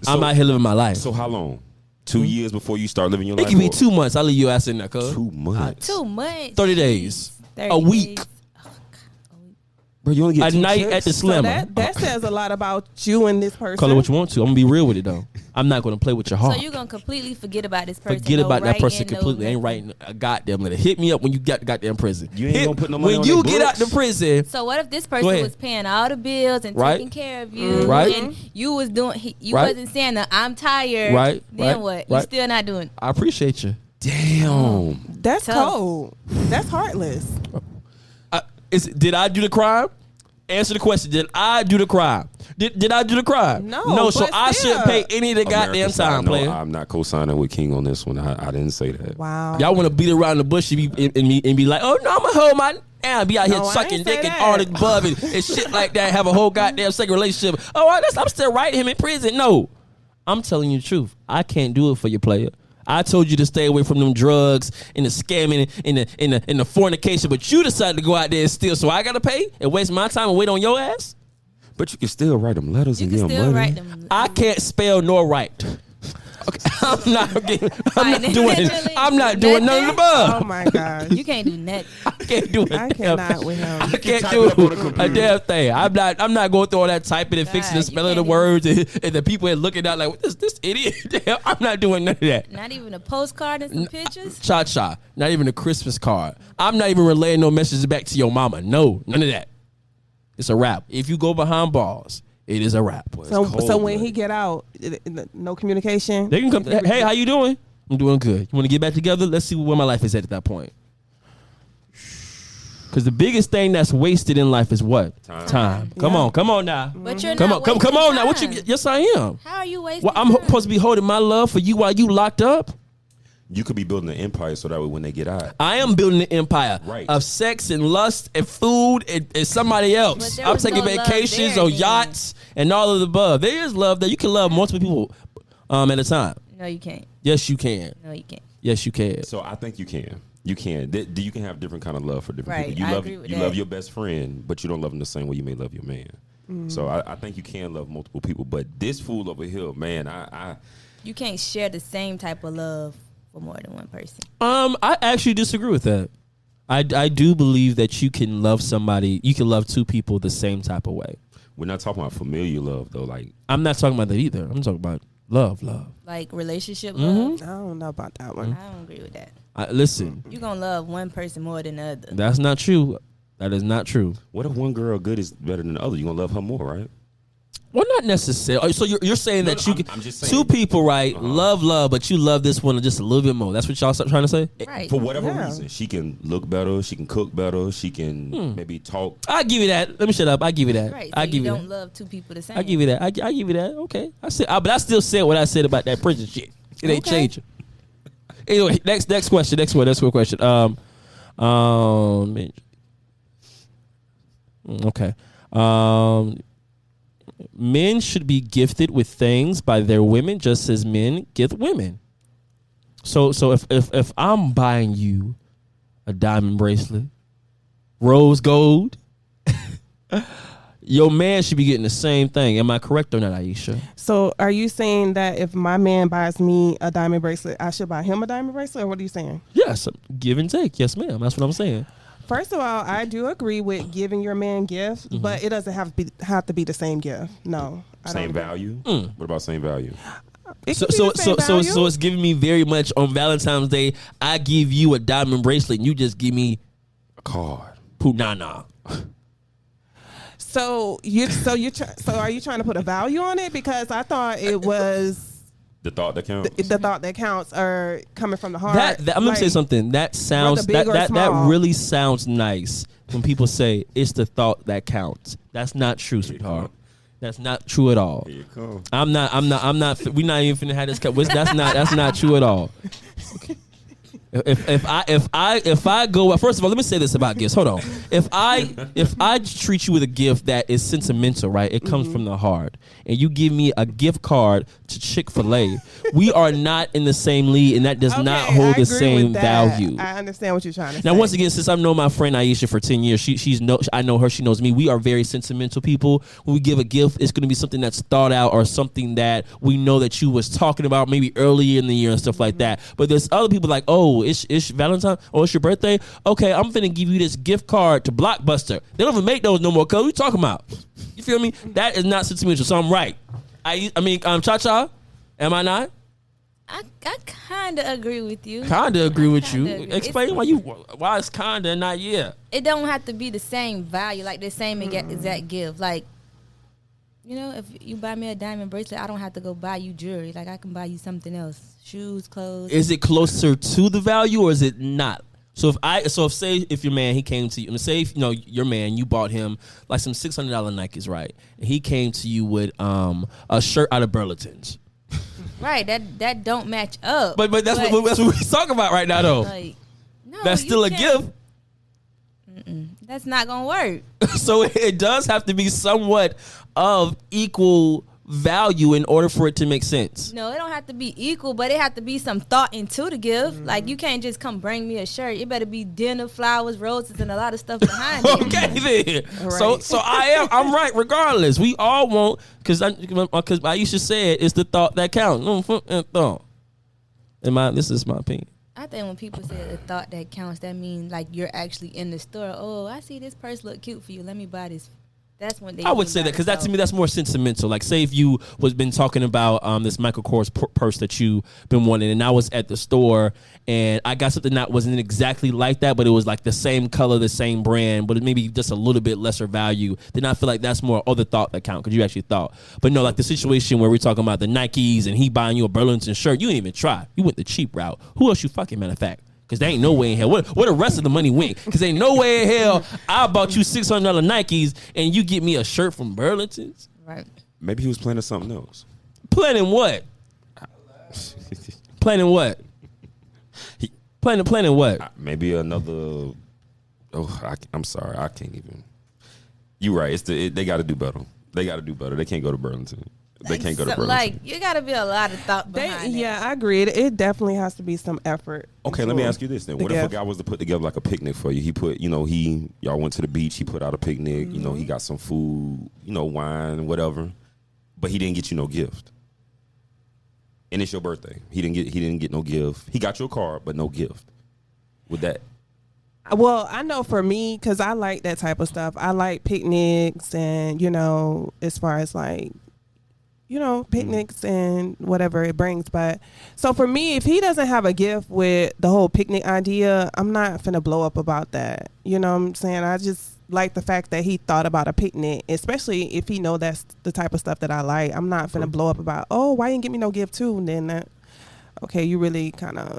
I'm out here living my life. So how long? 2 years before you start living your It life? can be or- 2 months. I'll leave your ass in there, cuz. 2 months. 2 months. 30 days. 30 A week. days. Bro, you only get A 2 night checks? at the So Slimmer. that says a lot about you and this person. Call it what you want to. I'm going to be real with it, though. I'm not going to play with your heart. So you're gonna completely forget about this person. Forget no about that writing, person no completely. Ain't nothing. writing a goddamn letter. Hit me up when you got the goddamn prison. You ain't gonna put no money when on you their get out books? the prison. So what if this Go person ahead. was paying all the bills and Right. taking care of you, Right. and you was doing, you Right. wasn't saying that I'm tired, Right. Then Right. what? You Right. still not doing? I appreciate you. Damn. That's Tough. cold. That's heartless. Did I do the crime? Answer the question. Did I do the crime? Did I do the crime? No, So but I still. shouldn't pay any of the goddamn American side, time, no, player. I'm not co-signing with King on this one. I didn't say that. Wow. Y'all want to beat around the bush and be like, oh no, I'm gonna hold my damn, be out here No, I sucking ain't say dick and that. all the above and shit like that. Have a whole goddamn second relationship. Oh, I'm still writing him in prison. No, I'm telling you the truth. I can't do it for you, player. I told you to stay away from them drugs and the scamming and the fornication, but you decided to go out there and steal. So I gotta pay and waste my time and wait on your ass. But you can still write them letters You and can give still them money. write them. I can't spell nor write. Okay, I'm not doing none of the above. Oh my gosh. You can't do nothing. I can't do it. I cannot with him. I can't type do it up on the a computer. damn thing. I'm not going through all that typing and fixing and God, you spelling the can't words and the people are looking out like, what is this idiot? Damn, I'm not doing none of that. Not even a postcard and some pictures. Cha-cha. Not even a Christmas card. I'm not even relaying no messages back to your mama. No, none of that. It's a wrap. If you go behind bars, it is a wrap. So when he get out, no communication. They can come. Hey, how you doing? I'm doing good. You want to get back together? Let's see where my life is at that point. Because the biggest thing that's wasted in life is what? Time. Come on now. But you're Come not on, come on now. wasting What you? time. Yes, I am. How are you wasting Well, I'm time? supposed to be holding my love for you while you locked up. You could be building an empire so that way when they get out. I am building an empire Right. of sex and lust and food and somebody else. But there I'm was taking no love vacations there on then. yachts and all of the above. There is love that you can love multiple people at a time. No, you can't. Yes, you can. No, you can't. Yes, you can. So I think you can. You can. You can have different kind of love for different Right, people. You I love agree with you that. love your best friend, but you don't love him the same way you may love your man. So I think you can love multiple people. But this fool over here, man, You can't share the same type of love for more than one person. I actually disagree with that. I do believe that you can love somebody. You can love two people the same type of way. we're not talking about familiar love though. Like I'm not talking about that either. I'm talking about love. Like relationship Mm-hmm. love. I don't know about that one. I don't agree with that. Listen, You gonna love one person more than the other. that's not true. That is not true. what if one girl good is better than the other? You gonna love her more, right? Well, not necessarily. So you're saying that you I'm just two saying. people, right? Love, but you love this one just a little bit more. That's what y'all trying to say. Right. For whatever Yeah. reason, she can look better, she can cook better, she can maybe talk. I give you that. Let me shut up. I give you that. Right. So I you give you don't that. love two people the same. I give you that. I give you that. Okay. But I still said what I said about that prison shit. It ain't Okay. changing. Anyway, next question. Next question. Okay. Men should be gifted with things by their women, just as men gift women. So if I'm buying you a diamond bracelet, rose gold, your man should be getting the same thing. Am I correct or not, Iesha? So are you saying that if my man buys me a diamond bracelet, I should buy him a diamond bracelet, or what are you saying? Yes, give and take. Yes, ma'am. That's what I'm saying. First of all, I do agree with giving your man gifts, but it doesn't have to be the same gift. No. I Same don't agree. value. What about same value? It So could be so the same so value. so it's giving me very much on Valentine's Day. I give you a diamond bracelet, and you just give me A card. punana. So are you trying to put a value on it? Because I thought it was The thought that counts. the thought that counts, or coming from the heart. That I'm gonna say Like, something. That sounds big or that small. really sounds nice when people say it's the thought that counts. That's not true, sweetheart. That's not true at all. Here you come. I'm not. We're not even finna have this. That's not true at all. If I go, first of all, let me say this about gifts. Hold on. If I treat you with a gift that is sentimental, right? It comes from the heart, and you give me a gift card to Chick-fil-A, we are not in the same league, and that does not okay, hold I the agree same with that. value. I understand what you're trying to say. Now, once again, since I've known my friend Iesha for 10 years, I know her, she knows me. We are very sentimental people. When we give a gift, it's going to be something that's thought out or something that we know that you was talking about maybe earlier in the year and stuff like that. But there's other people like, oh, it's Valentine, oh, it's your birthday. Okay, I'm finna give you this gift card to Blockbuster. They don't even make those no more. Cause what you talking about? You feel me? That is not sentimental. So I'm right. I mean, Cha-Cha, am I not? I kind of agree with you. Kinda agree with you. Kinda agree. Explain why it's kinda and not yeah. It don't have to be the same value, like the same exact gift. Like, you know, if you buy me a diamond bracelet, I don't have to go buy you jewelry. Like, I can buy you something else, shoes, clothes. Is it closer to the value or is it not? So if your man, he came to you, and say if, your man, you bought him like some $600 Nikes, right? And he came to you with a shirt out of Burlington's. Right, that don't match up. But that's what we're talking about right now, though. Like, no, That's you still a can't- gift. That's not gonna work. So it does have to be somewhat of equal value in order for it to make sense. No, it don't have to be equal, but it have to be some thought into the gift. Like, you can't just come bring me a shirt. It better be dinner, flowers, roses, and a lot of stuff behind it. Okay, then. Right. So I'm right regardless. We all want, because Aisha said it's the thought that counts. This is my opinion. I think when people say the thought that counts, that means like you're actually in the store. Oh, I see this purse look cute for you. Let me buy this. That's when they. I would say that because that to me that's more sentimental. Like, say if you was been talking about this Michael Kors purse that you been wanting, and I was at the store and I got something that wasn't exactly like that, but it was like the same color, the same brand, but it maybe just a little bit lesser value. Then I feel like that's more the thought that count because you actually thought. But no, like the situation where we're talking about the Nikes and he buying you a Burlington shirt, you didn't even try. You went the cheap route. Who else you fucking, matter of fact? Because there ain't no way in hell. Where the rest of the money went? Because ain't no way in hell I bought you $600 Nikes and you get me a shirt from Burlington's. Right. Maybe he was planning something else. Planning what? Planning what? Planning what? Maybe another. I'm sorry. I can't even. You're right. They got to do better. They got to do better. They can't go to Burlington. They can't go to Burlington. Like, you got to be a lot of thought behind it. Yeah, I agree. It definitely has to be some effort. Okay, let me ask you this then. What if a guy was to put together like a picnic for you? He put, y'all went to the beach. He put out a picnic. Mm-hmm. He got some food, wine, whatever. But he didn't get you no gift. And it's your birthday. He didn't get no gift. He got you a card, but no gift. Would that? Well, I know for me, because I like that type of stuff. I like picnics and, as far as like, picnics and whatever it brings. But so for me, if he doesn't have a gift with the whole picnic idea, I'm not finna blow up about that. You know what I'm saying? I just like the fact that he thought about a picnic, especially if he know that's the type of stuff that I like. I'm not finna blow up about, why you didn't give me no gift too? And then, okay, you really kind of.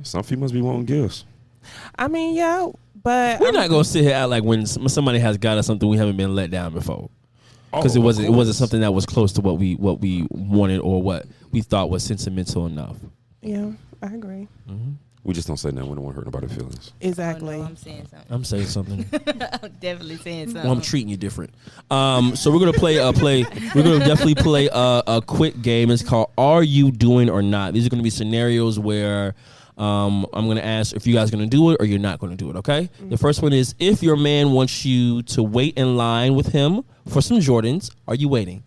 Some females be wanting gifts. I mean, yeah, but We're not gonna sit here and act like when somebody has got us something we haven't been let down before. Because it wasn't something that was close to what we wanted or what we thought was sentimental enough. Yeah, I agree. Mm-hmm. We just don't say nothing. We don't want to hurt nobody's feelings. Exactly. Oh, no, I'm saying something. I'm saying something. I'm definitely saying something. Well, I'm treating you different. So we're gonna We're gonna definitely play a quick game. It's called "Are You Doing or Not?" These are gonna be scenarios where I'm gonna ask if you guys are gonna do it or you're not gonna do it. Okay. Mm-hmm. The first one is if your man wants you to wait in line with him for some Jordans, are you waiting?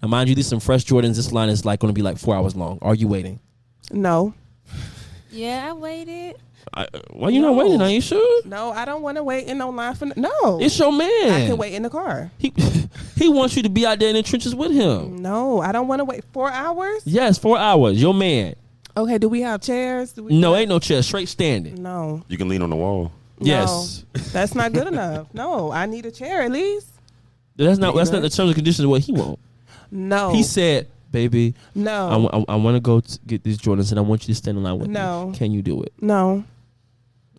Now, mind you, these some fresh Jordans. This line is gonna be 4 hours long. Are you waiting? No. Yeah, I waited. Why you not waiting? Are you sure? No, I don't want to wait in no line for no. It's your man. I can wait in the car. He wants you to be out there in the trenches with him. No, I don't want to wait 4 hours. Yes, 4 hours. Your man. Okay, do we have chairs? No, ain't no chair. Straight standing. No. You can lean on the wall. Yes. No, that's not good enough. No, I need a chair at least. That's not the terms and conditions of what he want. No. He said, baby, no. I want to go get these Jordans and I want you to stand in line with No. me. Can you do it? No.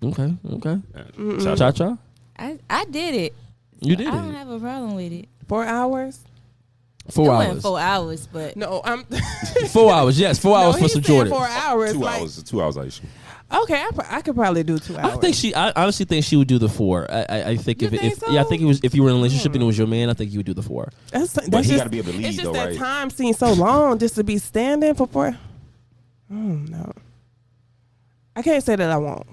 Okay. Mm-mm. Cha-cha? I did it. You did I it. don't have a problem with it. 4 hours? 4 It hours. wasn't 4 hours, but No, I'm 4 hours, yes. 4 hours for he some said Jordans. 4 hours. 2 hours. 2 hours, Aisha. Okay, I could probably do 2 hours. I honestly think she would do the 4. I think You if think if so? yeah, I think it was if you were in a relationship and it was your man, I think you would do the 4. That's But he just, got to be able to lead, it's just though, that right? time seems so long just to be standing for 4. No. I can't say that I won't.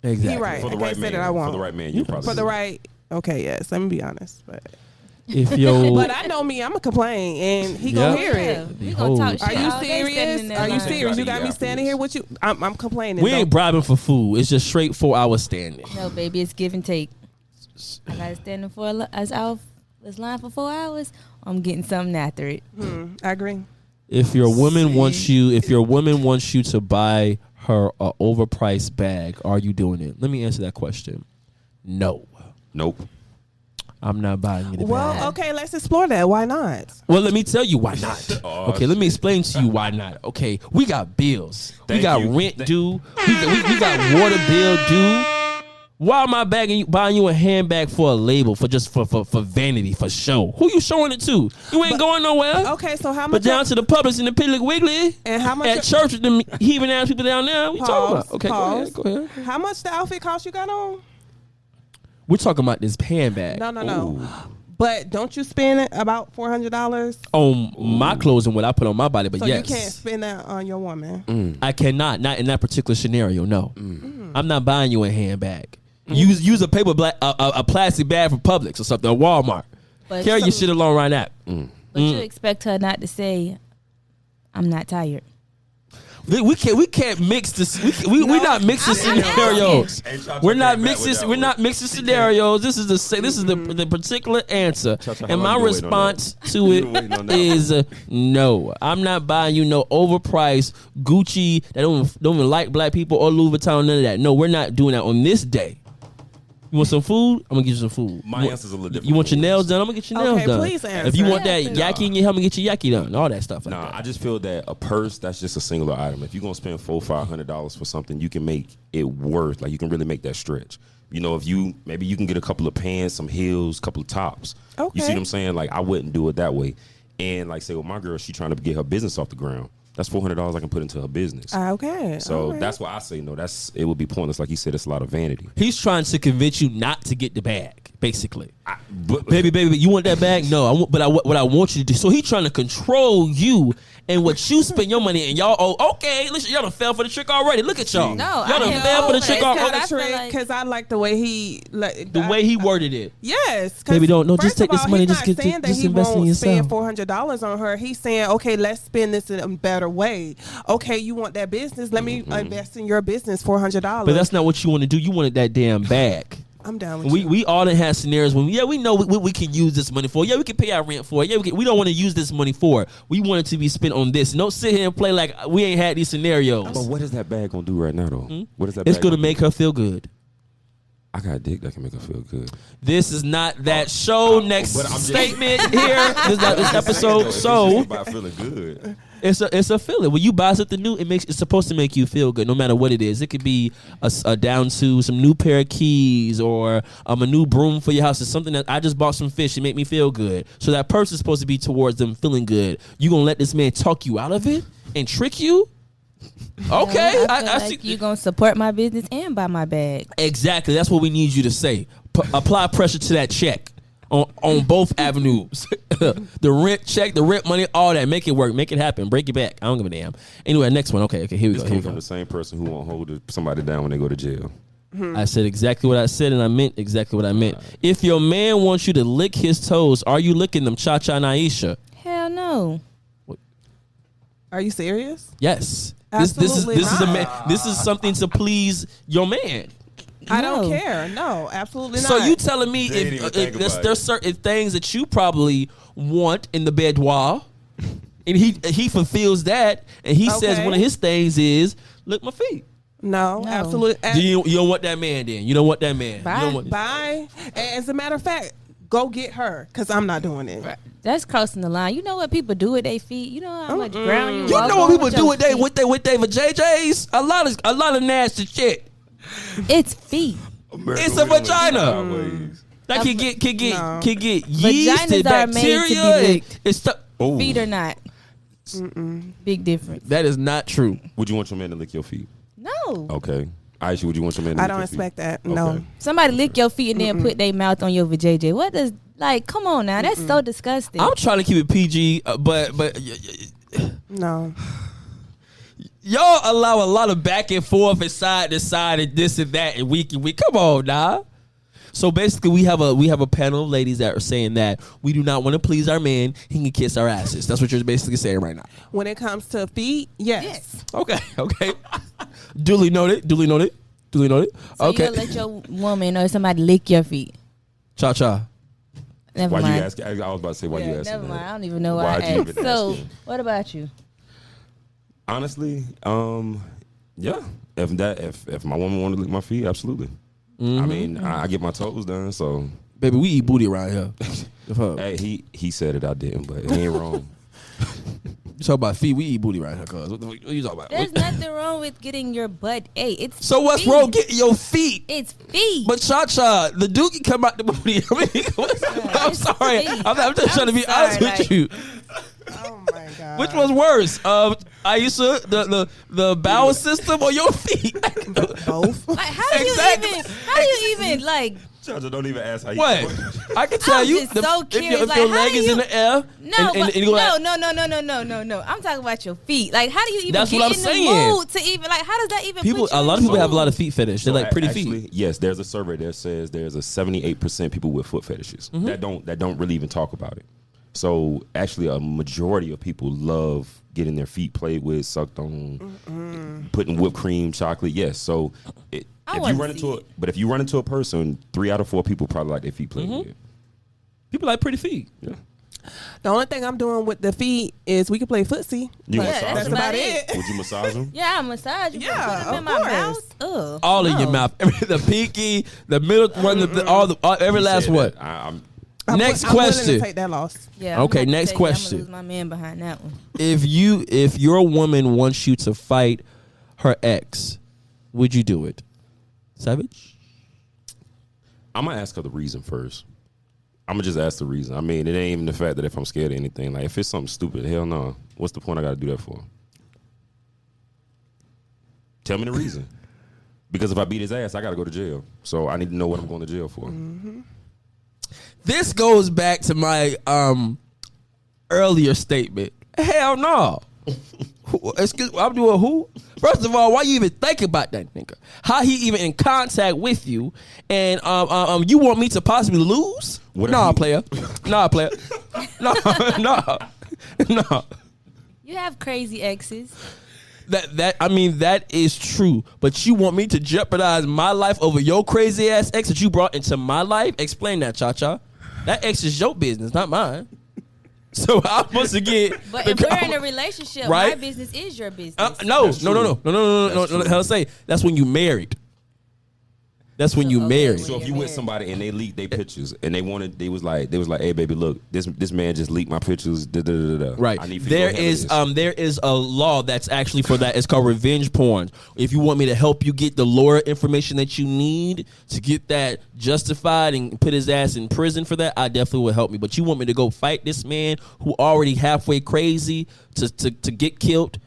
Exactly. He right. For the I right can't say man. that I won't. For the right man, you probably For the do. right. Okay, yes. Let me be honest. But If I know me, I'm gonna complain, and he gonna hear it. we gonna talk shit Are you all day standing serious? in that Are you line. serious? You got me standing here with you. I'm complaining. we ain't bribing for food, it's just straight 4 hours standing. No, baby, it's give and take. I gotta stand in for this line for 4 hours. I'm getting something after it. I agree. If your woman wants you to buy her a overpriced bag, are you doing it? Let me answer that question. No. Nope. I'm not buying you the bag. Well, okay, let's explore that. Why not? Well, let me tell you why not. Okay, let me explain to you why not. Okay, we got bills. We Thank got you. rent due. We got water bill due. Why am I buying you a handbag for a label for vanity, for show? Who you showing it to? You ain't going nowhere. Okay, so how much? But down to the Publix and the Piggly Wiggly And how much? at church with them heaving ass people down there. What you talking about? Okay, Pause. go ahead. How much the outfit cost you got on? We're talking about this handbag. No. Ooh. But don't you spend about $400 on my clothes and what I put on my body? But so yes, you can't spend that on your woman. I cannot. Not in that particular scenario. No, I'm not buying you a handbag. Use a a plastic bag from Publix or something, or Walmart. But Carry your shit along right now. But you expect her not to say, "I'm not tired." We can't mix this. We're not mixing scenarios. We're not mixing scenarios. This is the particular answer, and my response to it is no. I'm not buying you no overpriced Gucci that don't even like black people or Louis Vuitton. None of that. No, we're not doing that on this day. You want some food? I'm gonna get you some food. My answer's a little different. You want your nails done? I'm gonna get your nails done. Please answer. If you want that yaki in your help, me get your yaki done. All that stuff. Nah, I just feel that a purse, that's just a singular item. If you're gonna spend $400-$500 for something, you can make it worth. Like you can really make that stretch. You know, if you maybe you can get a couple of pants, some heels, couple of tops. Okay. You see what I'm saying? Like I wouldn't do it that way. And like say with my girl, she trying to get her business off the ground. That's $400 I can put into her business. Okay. So that's why I say no. It would be pointless. Like you said, it's a lot of vanity. He's trying to convince you not to get the bag, basically. Baby, you want that bag? No, what I want you to do. So he's trying to control you and what you spend your money. And y'all, okay, listen, y'all done fell for the trick already. Look at y'all. No, y'all done fell for the trick already. Because I like the way he worded it. Yes, baby, don't just take this money. Just just invest in yourself. Spend $400 on her. He's saying, okay, let's spend this in a better way. Okay, you want that business? Let me invest in your business $400. But that's not what you want to do. You wanted that damn bag. I'm down with you. We all done had scenarios when we know what we can use this money for. Yeah, we can pay our rent for it. Yeah, we don't want to use this money for it. We want it to be spent on this. Don't sit here and play like we ain't had these scenarios. But what is that bag gonna do right now though? What is that? It's gonna make her feel good. I got a dick that can make her feel good. This is not that show. Next statement here. This is not this episode. So about feeling good. It's a feeling. When you buy something new, it's supposed to make you feel good, no matter what it is. It could be a down to some new pair of keys or a new broom for your house. It's something that I just bought some fish and make me feel good. So that person is supposed to be towards them feeling good. You gonna let this man talk you out of it and trick you? Okay, I see. You gonna support my business and buy my bag. Exactly. That's what we need you to say. Apply pressure to that check on both avenues. The rent check, the rent money, all that. Make it work. Make it happen. Break it back. I don't give a damn. Anyway, next one. Okay, here we go. Came from the same person who won't hold somebody down when they go to jail. I said exactly what I said, and I meant exactly what I meant. Right. If your man wants you to lick his toes, are you licking them? Cha-cha and Iesha. Hell no. Are you serious? Yes. Absolutely This is something to please your man. I don't care. No, absolutely not. So you telling me if there's certain things that you probably want in the boudoir, and he fulfills that, and he says one of his things is lick my feet. No, absolutely. You don't want that man then. You don't want that man. Bye. As a matter of fact, go get her, because I'm not doing it. Right. That's crossing the line. You know what people do with their feet? You know how much ground you You know what people do with they JJs? A lot of nasty shit. It's feet. It's a vagina. That can get yeast and bacteria. Vaginas are made to be licked. Feet are not. Big difference. That is not true. Would you want your man to lick your feet? No. Okay. Iesha, would you want your man to lick your feet? I don't expect that. No. Okay. Somebody lick your feet and then put their mouth on your vajayjay. What does, come on now. That's so disgusting. I'm trying to keep it PG, but no. Y'all allow a lot of back and forth and side to side and this and that and week and week. Come on now. So basically, we have a panel of ladies that are saying that we do not want to please our man. He can kiss our asses. That's what you're basically saying right now. When it comes to feet, yes. Okay. Duly noted. So okay. you let your woman or somebody lick your feet? Cha-cha. Never mind. Why you ask? I was about to say why you asking. Never mind. I don't even know why I asked. So what about you? Honestly, yeah. If my woman wanted to lick my feet, absolutely. Mm-hmm. I mean, I get my toes done, so. Baby, we eat booty around here. Hey, he said it, I didn't, but he ain't wrong. You talk about feet, we eat booty around here, cuz. What you talking about? There's nothing wrong with getting your butt ate. It's so what's feet. wrong getting your feet? It's feet. But Cha-cha, the dookie come out the booty. I mean, I'm sorry. I'm just trying to be honest with you. Oh my God. Which was worse? Iesha, the bowel system or your feet? Both. Like, how do you even Charger, don't even ask how you. What? I can tell I'm you just so curious, if like, your how leg do is you- in the air. No, and you go like, no. I'm talking about your feet. Like, how do you even That's get what I'm in saying. the mood to even like? How does that even? people. Put you A lot of in the people have a lot mood? of feet fetish. They like pretty actually, feet. Yes, there's a survey that says there's a 78% people with foot fetishes that don't really even talk about it. So actually, a majority of people love getting their feet played with, sucked on, putting whipped cream, chocolate. Yes, so if you run into a person, 3 out of 4 people probably like their feet played with. People like pretty feet. Yeah. The only thing I'm doing with the feet is we can play footsie. You Yeah, massage that's them? about about it. Would you massage them? Yeah, I massage you. Yeah, Put them in of my course. mouth. Ugh. All in your mouth, the pinky, the middle one, every You last said one. that. I'm Next I'm willing question. to take that loss. Yeah. Okay, I'm next question. I'm gonna lose my man behind that one. If your woman wants you to fight her ex, would you do it? Savage? I'm gonna ask her the reason first. I'm gonna just ask the reason. I mean, it ain't even the fact that if I'm scared of anything. Like, if it's something stupid, hell no. What's the point I gotta do that for? Tell me the reason. Because if I beat his ass, I gotta go to jail. So I need to know what I'm going to jail for. This goes back to my earlier statement. Hell no. Excuse me, I'm doing who? First of all, why you even think about that nigga? How he even in contact with you? And you want me to possibly lose? What if Nah, you- player. Nah, player. No. You have crazy exes. That is true. But you want me to jeopardize my life over your crazy ass ex that you brought into my life? Explain that, Cha-Cha. That ex is your business, not mine. So I'm supposed to get. But if we're in a relationship, Right? my business is your business. No. That's true. Hell, say that's when you married. That's when you Okay, married. So if you with somebody and they leaked their pictures and they was like, hey baby, look, this man just leaked my pictures. Da, da, da, da. Right. I need for There you to is handle this. there is a law that's actually for that. It's called revenge porn. If you want me to help you get the lawyer information that you need to get that justified and put his ass in prison for that, I definitely will help me. But you want me to go fight this man who already halfway crazy to get killed?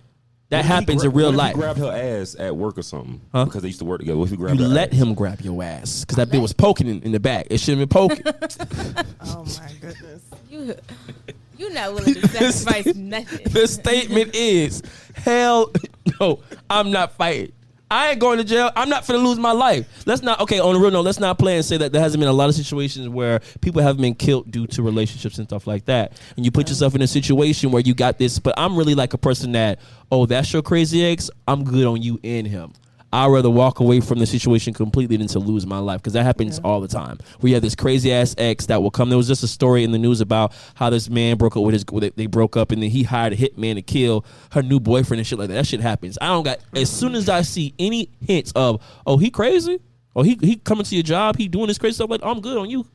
That happens in real What if light. he grabbed her ass at work or something Huh? because they used to work together. What if he You grabbed her let ass? him grab your ass because that bitch was poking in the back. It shouldn't have been poking. Oh my goodness. You not willing to sacrifice nothing. The statement is, hell no, I'm not fighting. I ain't going to jail. I'm not finna lose my life. Let's not, okay, on the real note, let's not play and say that there hasn't been a lot of situations where people have been killed due to relationships and stuff like that. And you put yourself in a situation where you got this, but I'm really like a person that, oh, that's your crazy ex, I'm good on you and him. I'd rather walk away from the situation completely than to lose my life, because that happens all the time. We have this crazy ass ex that will come. There was just a story in the news about how this man broke up they broke up, and then he hired a hitman to kill her new boyfriend and shit like that. That shit happens. I don't got, as soon as I see any hints of, oh, he crazy, or he coming to your job, he doing this crazy stuff, like, I'm good on you.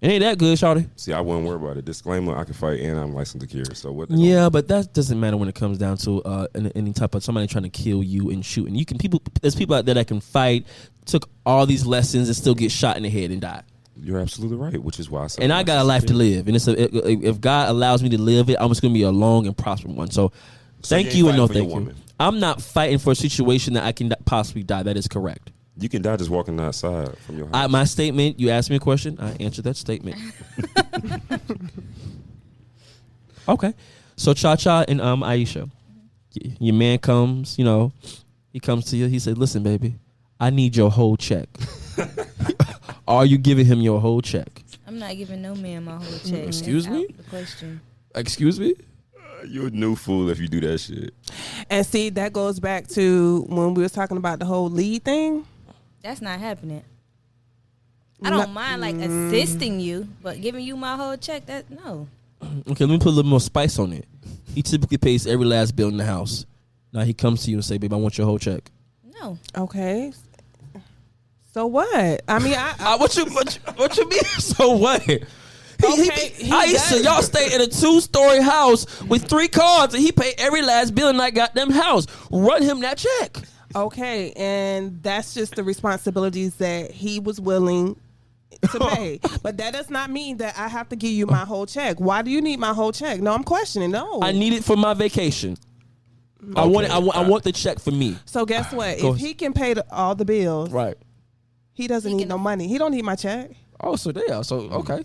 It ain't that good, shawty. See, I wouldn't worry about it. Disclaimer: I can fight and I'm licensed to carry. So what? Yeah, but that doesn't matter when it comes down to any type of somebody trying to kill you and shoot. And there's people out there that can fight, took all these lessons and still get shot in the head and die. You're absolutely right, which is why I said. And I got a life to live, and if God allows me to live it, I'm just gonna be a long and prosperous one. So thank you and no thank you. I'm not fighting for a situation that I can possibly die. That is correct. You can die just walking outside from your house. My statement, you asked me a question, I answered that statement. Okay. So Cha-Cha and Aisha, your man comes, he comes to you, he said, listen, baby, I need your whole check. Are you giving him your whole check? I'm not giving no man my whole check. Excuse That's me? out of the question. Excuse me? You're a new fool if you do that shit. And see, that goes back to when we was talking about the whole lead thing. That's not happening. I don't mind like assisting you, but giving you my whole check, that no. Okay, let me put a little more spice on it. He typically pays every last bill in the house. Now he comes to you and say, babe, I want your whole check. No. Okay. So what? I mean, What you mean? So what? Okay, he Aisha, does. y'all stay in a 2-story house with 3 cars and he pay every last bill in that goddamn house. Run him that check. Okay, and that's just the responsibilities that he was willing to pay. But that does not mean that I have to give you my whole check. Why do you need my whole check? No, I'm questioning. No. I need it for my vacation. I want the check for me. So guess what? Go If he can pay all the bills, Right. He doesn't need no money. He don't need my check. Oh, so they are. So okay.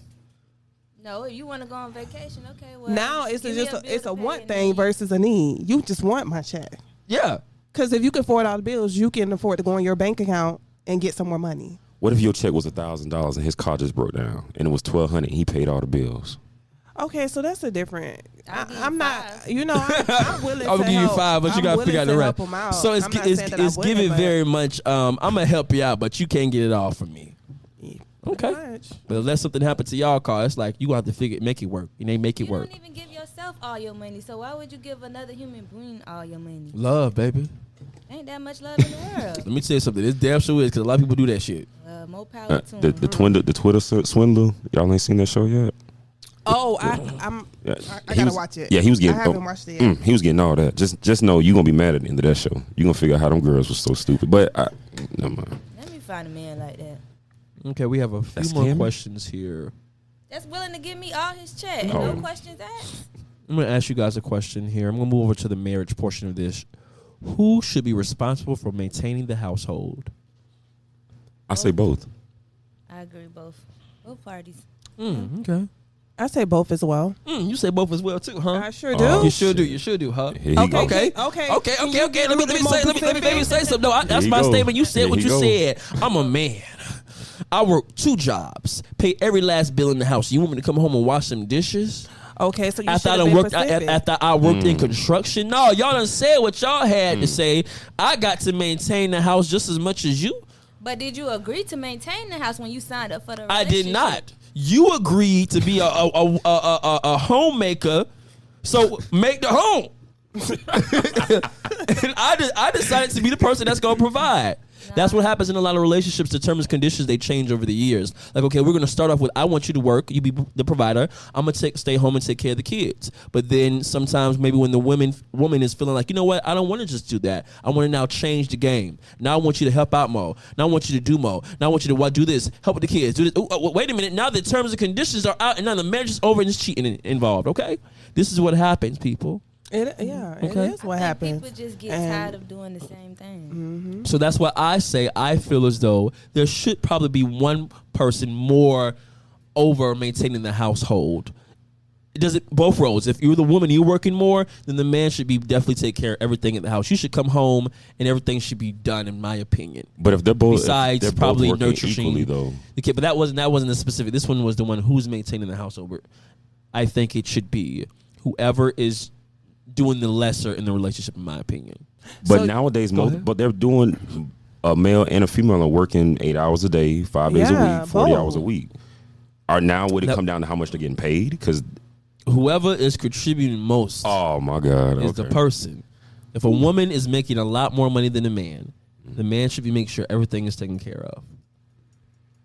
No, if you want to go on vacation, okay. Well, Now it's a want thing versus a need. You just want my check. Yeah. Because if you can afford all the bills, you can afford to go in your bank account and get some more money. What if your check was $1,000 and his car just broke down and it was $1,200 and he paid all the bills? Okay, so that's a different. I'm not. $5. You know, I'm willing. I'm to gonna give you help. $5, but you gotta figure out the rest. So I'm not saying that I it's wouldn't, giving but very much. I'm gonna help you out, but you can't get it all from me. Okay. much. But unless something happened to y'all car, it's like you gonna have to make it work. You ain't make it You work. don't even give yourself all your money, so why would you give another human being all your money? Love, baby. Ain't that much love in the world. Let me tell you something. This damn sure is because a lot of people do that shit. More power to The them. the Twitter swindler. Y'all ain't seen that show yet? Oh, I He gotta was- watch it. Yeah, he was getting. I haven't watched it yet. He was getting all that. Just know you gonna be mad at the end of that show. You gonna figure out how them girls was so stupid. But never mind. Let me find a man like that. Okay, we have a few That's more scamming? questions here. That's willing to give me all his check and Oh. no questions asked. I'm gonna ask you guys a question here. I'm gonna move over to the marriage portion of this. Who should be responsible for maintaining the household? I say both. I agree, both parties. Okay. I say both as well. You say both as well too, huh? I sure do. Oh, You should do. You should do, huh? Here you go. Okay. Let me say something. No, that's you my go. statement. You said There what you you go. said. I'm a man. I work 2 jobs, pay every last bill in the house. You want me to come home and wash some dishes? Okay, so you After should I have done been worked, Pacific. after I worked in construction, no, y'all done said what y'all had to say. I got to maintain the house just as much as you. But did you agree to maintain the house when you signed up for the I relationship? did not. You agreed to be a homemaker, so make the home. And I decided to be the person that's gonna provide. That's what happens in a lot of relationships. Determines conditions, they change over the years. Like, okay, we're gonna start off with, I want you to work, you be the provider. I'm gonna stay home and take care of the kids. But then sometimes maybe when the woman is feeling like, you know what, I don't want to just do that. I want to now change the game. Now I want you to help out more. Now I want you to do more. Now I want you to do this, help with the kids, do this. Wait a minute. Now the terms and conditions are out, and now the marriage is over and there's cheating involved. Okay, this is what happens, people. It is what I think happens. people just get And- tired of doing the same thing. So that's why I say I feel as though there should probably be one person more over maintaining the household. Does it both roles? If you're the woman, you're working more, then the man should be definitely take care of everything in the house. You should come home and everything should be done, in my opinion. But if they're both, Besides if they're probably both working nurturing equally though. the kid, but that wasn't the specific. This one was the one who's maintaining the household. I think it should be whoever is doing the lesser in the relationship, in my opinion. But So- nowadays, Go ahead. but they're doing a male and a female are working 8 hours a day, 5 days a Yeah, week, 40 hours a both. week. Or now would it Now- come down to how much they're getting paid? Because Whoever is contributing most oh my god, is the person. If a woman is making a lot more money than a man, the man should be making sure everything is taken care of.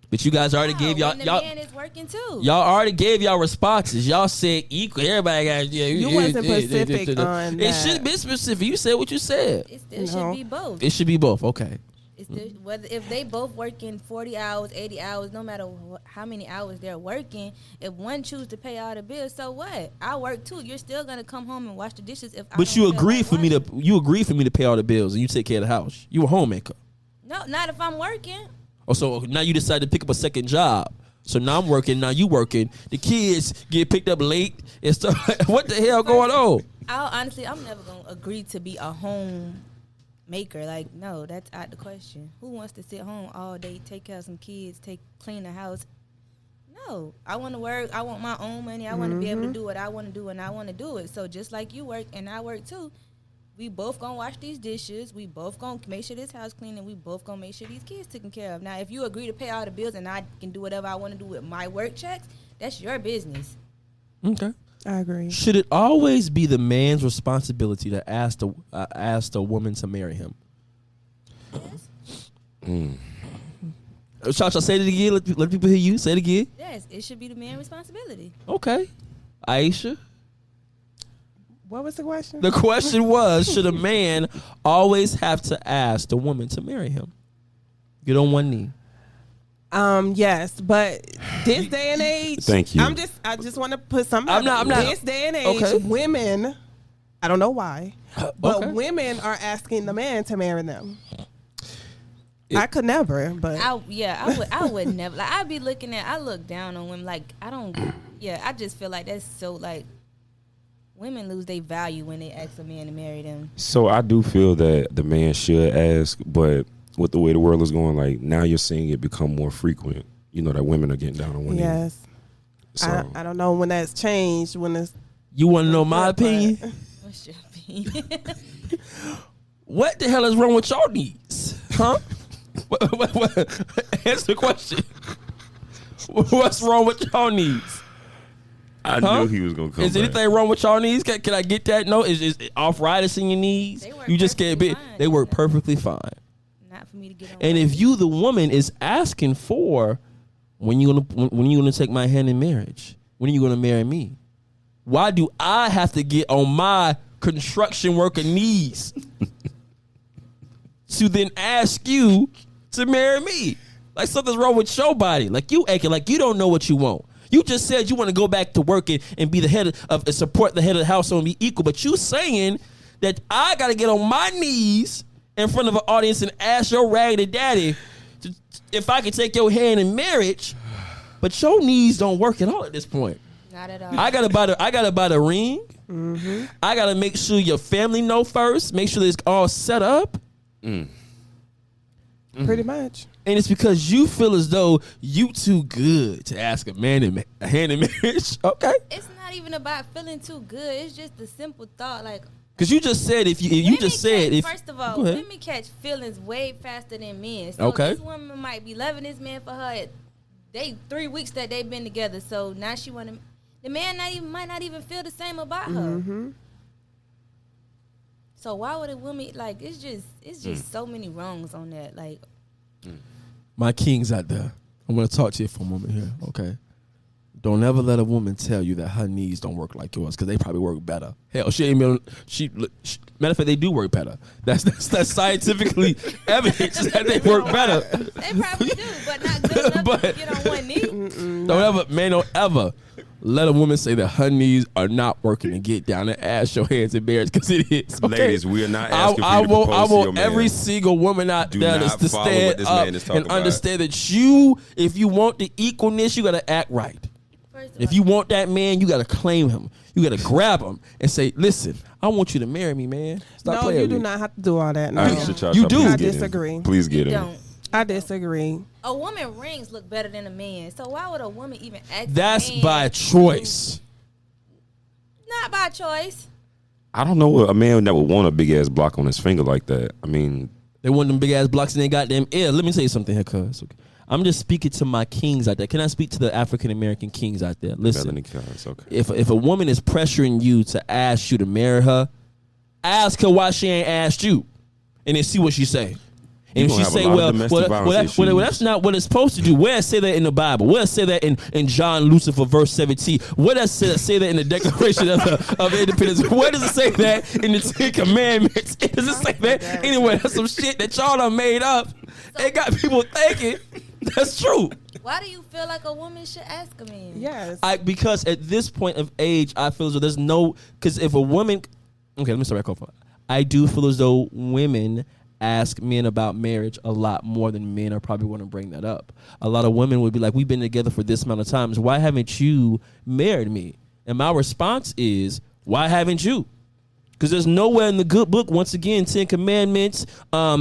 But you guys already gave when the man is working too. y'all already gave y'all responses. Y'all said equal. Everybody got You wasn't specific on It that. should be specific. You said what you said. It still No. should be both. It should be both. Okay. It's still, whether if they both working 40 hours, 80 hours, no matter how many hours they're working, if one choose to pay all the bills, so what? I work too. You're still gonna come home and wash the dishes if. I But don't you feel agreed like for me to washing. pay all the bills and you take care of the house. You a homemaker. No, not if I'm working. Oh, so now you decided to pick up a second job. So now I'm working. Now you working. The kids get picked up late and stuff. What the hell going on? Honestly, I'm never gonna agree to be a home maker. Like, no, that's out the question. Who wants to sit home all day, take care of some kids, clean the house? No, I want to work. I want my own money. I want to be able to do what I want to do, and I want to do it. So just like you work and I work too, we both gonna wash these dishes. We both gonna make sure this house clean, and we both gonna make sure these kids taken care of. Now, if you agree to pay all the bills and I can do whatever I want to do with my work checks, that's your business. Okay. I agree. Should it always be the man's responsibility to ask the woman to marry him? Shasha, say it again. Let people hear you. Say it again. Yes, it should be the man's responsibility. Okay. Iesha. What was the question? The question was, should a man always have to ask the woman to marry him? Get on one knee. Yes, but this day and age, Thank you. I just want to put something. I'm not- This day and age, Okay. women, I don't know why, but Okay. women are asking the man to marry them. I could never, but I would never. Like, I'd be looking at, I look down on women. Like, I don't, I just feel like that's so, like, women lose their value when they ask a man to marry them. So I do feel that the man should ask, but with the way the world is going, like, now you're seeing it become more frequent, you know, that women are getting down on one knee. yes. So I don't know when that's changed, when it's. You want to know my opinion? What's your opinion? What the hell is wrong with your needs? Huh? what? Answer the question. What's wrong with your needs? I knew he was going to come Is back. anything wrong with your knees? Can I get that? No, is arthritis in your knees? You just can't be. They work perfectly fine. Not for me to get on. And if you, the woman, is asking for when you gonna take my hand in marriage, when are you gonna marry me? Why do I have to get on my construction worker knees to then ask you to marry me? Like something's wrong with your body. Like you acting like you don't know what you want. You just said you want to go back to work and be the head of support the head of the household and be equal. But you saying that I got to get on my knees in front of an audience and ask your raggedy daddy if I can take your hand in marriage. But your knees don't work at all at this point. Not at all. I gotta buy the ring. Mm-hmm. I gotta make sure your family know first. Make sure that it's all set up. Pretty much. And it's because you feel as though you too good to ask a man a hand in marriage. Okay. It's not even about feeling too good. It's just the simple thought, like. Because you just said First of all, women catch feelings way faster than men. So this woman might be loving this man for her. They 3 weeks that they've been together. So now she want to. The man might not even feel the same about her. Mm-hmm. So why would a woman like? It's just so many wrongs on that. Like, my kings out there, I'm gonna talk to you for a moment here. Okay. Don't ever let a woman tell you that her knees don't work like yours, because they probably work better. Hell, matter of fact, they do work better. That's scientifically evidence that they work better. They probably do, but not good enough to get on one knee. Don't ever let a woman say that her knees are not working and get down and ask your hands in marriage, because it is. Okay? Ladies, we are not asking for you to propose to your want man. every single woman out there to stand up and about. understand that if you want the equalness, you got to act right. If you want that man, you got to claim him. You got to grab him and say, listen, I want you to marry me, man. Stop playing with me. No, you do not have to do all that. No. You do. I disagree. Please get You in. don't. I disagree. A woman rings look better than a man. So why would a woman even ask That's a man by choice. Not by choice. I don't know a man that would want a big ass block on his finger like that. I mean, They want them big ass blocks in their goddamn ear. Let me tell you something here, cuz. Okay. I'm just speaking to my kings out there. Can I speak to the African American kings out there? Listen, okay. if a woman is pressuring you to ask you to marry her, ask her why she ain't asked you, and then see what she say. And if she say, that's not what it's supposed to do. Where does it say that in the Bible? Where does it say that in John Lucifer verse 17? Where does it say that in the Declaration of Independence? Where does it say that in the Ten Commandments? Does it say that anyway? That's some shit that y'all done made up. It got people thinking that's true. Why do you feel like a woman should ask a man? Yes. Because at this point of age, I feel as though there's no, because if a woman, okay, let me start back off. I do feel as though women ask men about marriage a lot more than men are probably going to bring that up. A lot of women would be like, we've been together for this amount of times. Why haven't you married me? And my response is, why haven't you? Because there's nowhere in the good book, once again, 10 Commandments,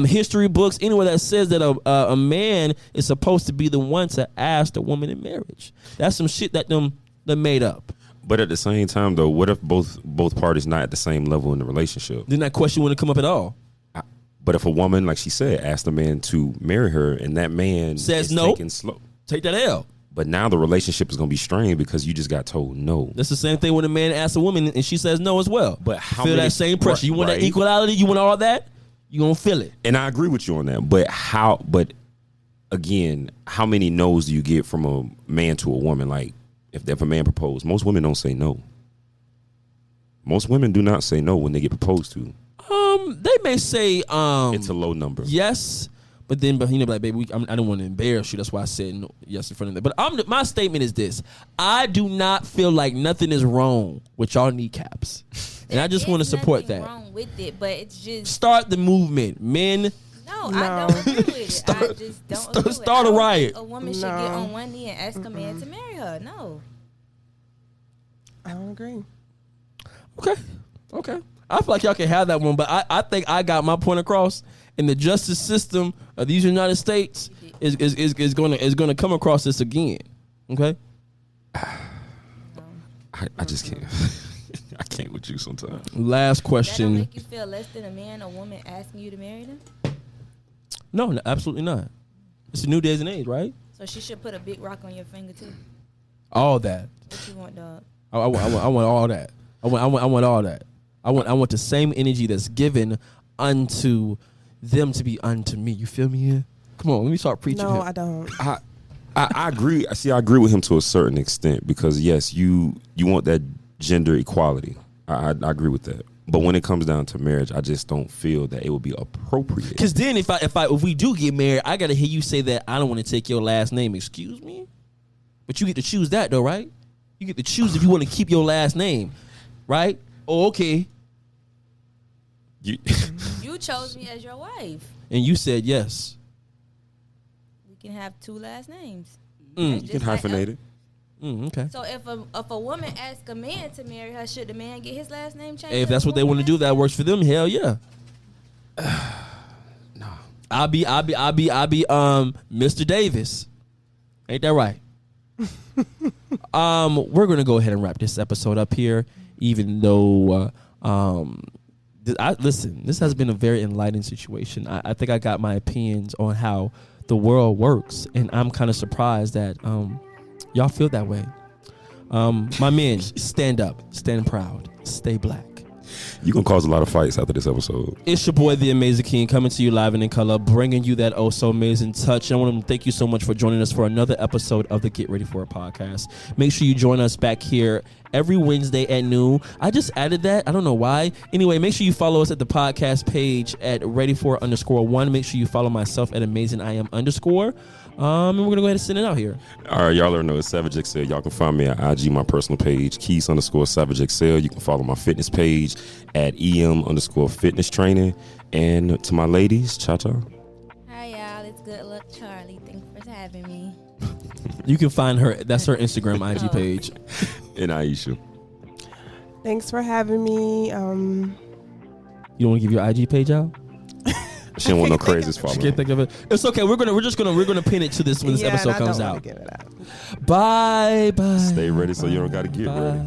history books, anywhere that says that a man is supposed to be the one to ask the woman in marriage. That's some shit that them made up. But at the same time, though, what if both parties not at the same level in the relationship? Then that question wouldn't come up at all. But if a woman, like she said, asked a man to marry her, and that man says is no, taking slow, take that L. But now the relationship is going to be strained because you just got told no. That's the same thing when a man asks a woman and she says no as well. But how feel that same pressure? You want that equality? You want all that? You gonna feel it? And I agree with you on that. But again, how many no's do you get from a man to a woman? Like if a man proposed, most women don't say no. Most women do not say no when they get proposed to. They may say it's a low number. Yes, but then like, baby, I don't want to embarrass you. That's why I said no, yes in front of them. But my statement is this: I do not feel like nothing is wrong with y'all kneecaps, and I just want to support that. Wrong with it, but it's just start the movement, men. No, No. I don't agree with it. I just don't agree with it. start a I don't riot. think a woman should get on one knee and ask a man to marry her. No. I don't agree. Okay. I feel like y'all can have that one, but I think I got my point across. And the justice system of these United States is gonna come across this again. Okay. I just can't. I can't with you sometimes. Last That don't question. make you feel less than a man or woman asking you to marry them? No, absolutely not. It's a new days and age, right? So she should put a big rock on your finger too. All that. What you want, dog? I want all that. I want all that. I want the same energy that's given unto them to be unto me. You feel me here? Come on, let me start preaching. No, here. I don't. I agree. See, I agree with him to a certain extent because yes, you want that gender equality. I agree with that. But when it comes down to marriage, I just don't feel that it would be appropriate. Because then if we do get married, I gotta hear you say that I don't want to take your last name. Excuse me? But you get to choose that though, right? You get to choose if you want to keep your last name, right? Oh, okay. You chose me as your wife. And you said yes. We can have two last names. You can hyphenate it. Okay. So if a woman asks a man to marry her, should the man get his last name changed? Hey, if that's what they want to do, that works for them. Hell yeah. No. I'll be Mr. Davis. Ain't that right? We're gonna go ahead and wrap this episode up here, even though listen, this has been a very enlightening situation. I think I got my opinions on how the world works, and I'm kind of surprised that y'all feel that way. My men, stand up, stand proud, stay black. You're going to cause a lot of fights after this episode. It's your boy, The Amazing King, coming to you live and in color, bringing you that oh so amazing touch. I want to thank you so much for joining us for another episode of the Get Ready For It podcast. Make sure you join us back here every Wednesday at noon. I just added that. I don't know why. Anyway, make sure you follow us at the podcast page at ready4_1. Make sure you follow myself at amazingIam_. And we're going to go ahead and send it out here. All right, y'all already know it's Savage XL. Y'all can find me at IG, my personal page, Keys_Savage XL. You can follow my fitness page at EM_fitness training. And to my ladies, Cha-Cha. Hi, y'all. It's Good Luck Charlie. Thanks for having me. You can find her. That's her Instagram IG page. And Aisha. Thanks for having me. You don't want to give your IG page out? She don't want no crazy She following. can't think of it. It's okay. We're just gonna pin it to this when this episode comes out. Give it out. Bye. Stay ready so you don't got to get ready.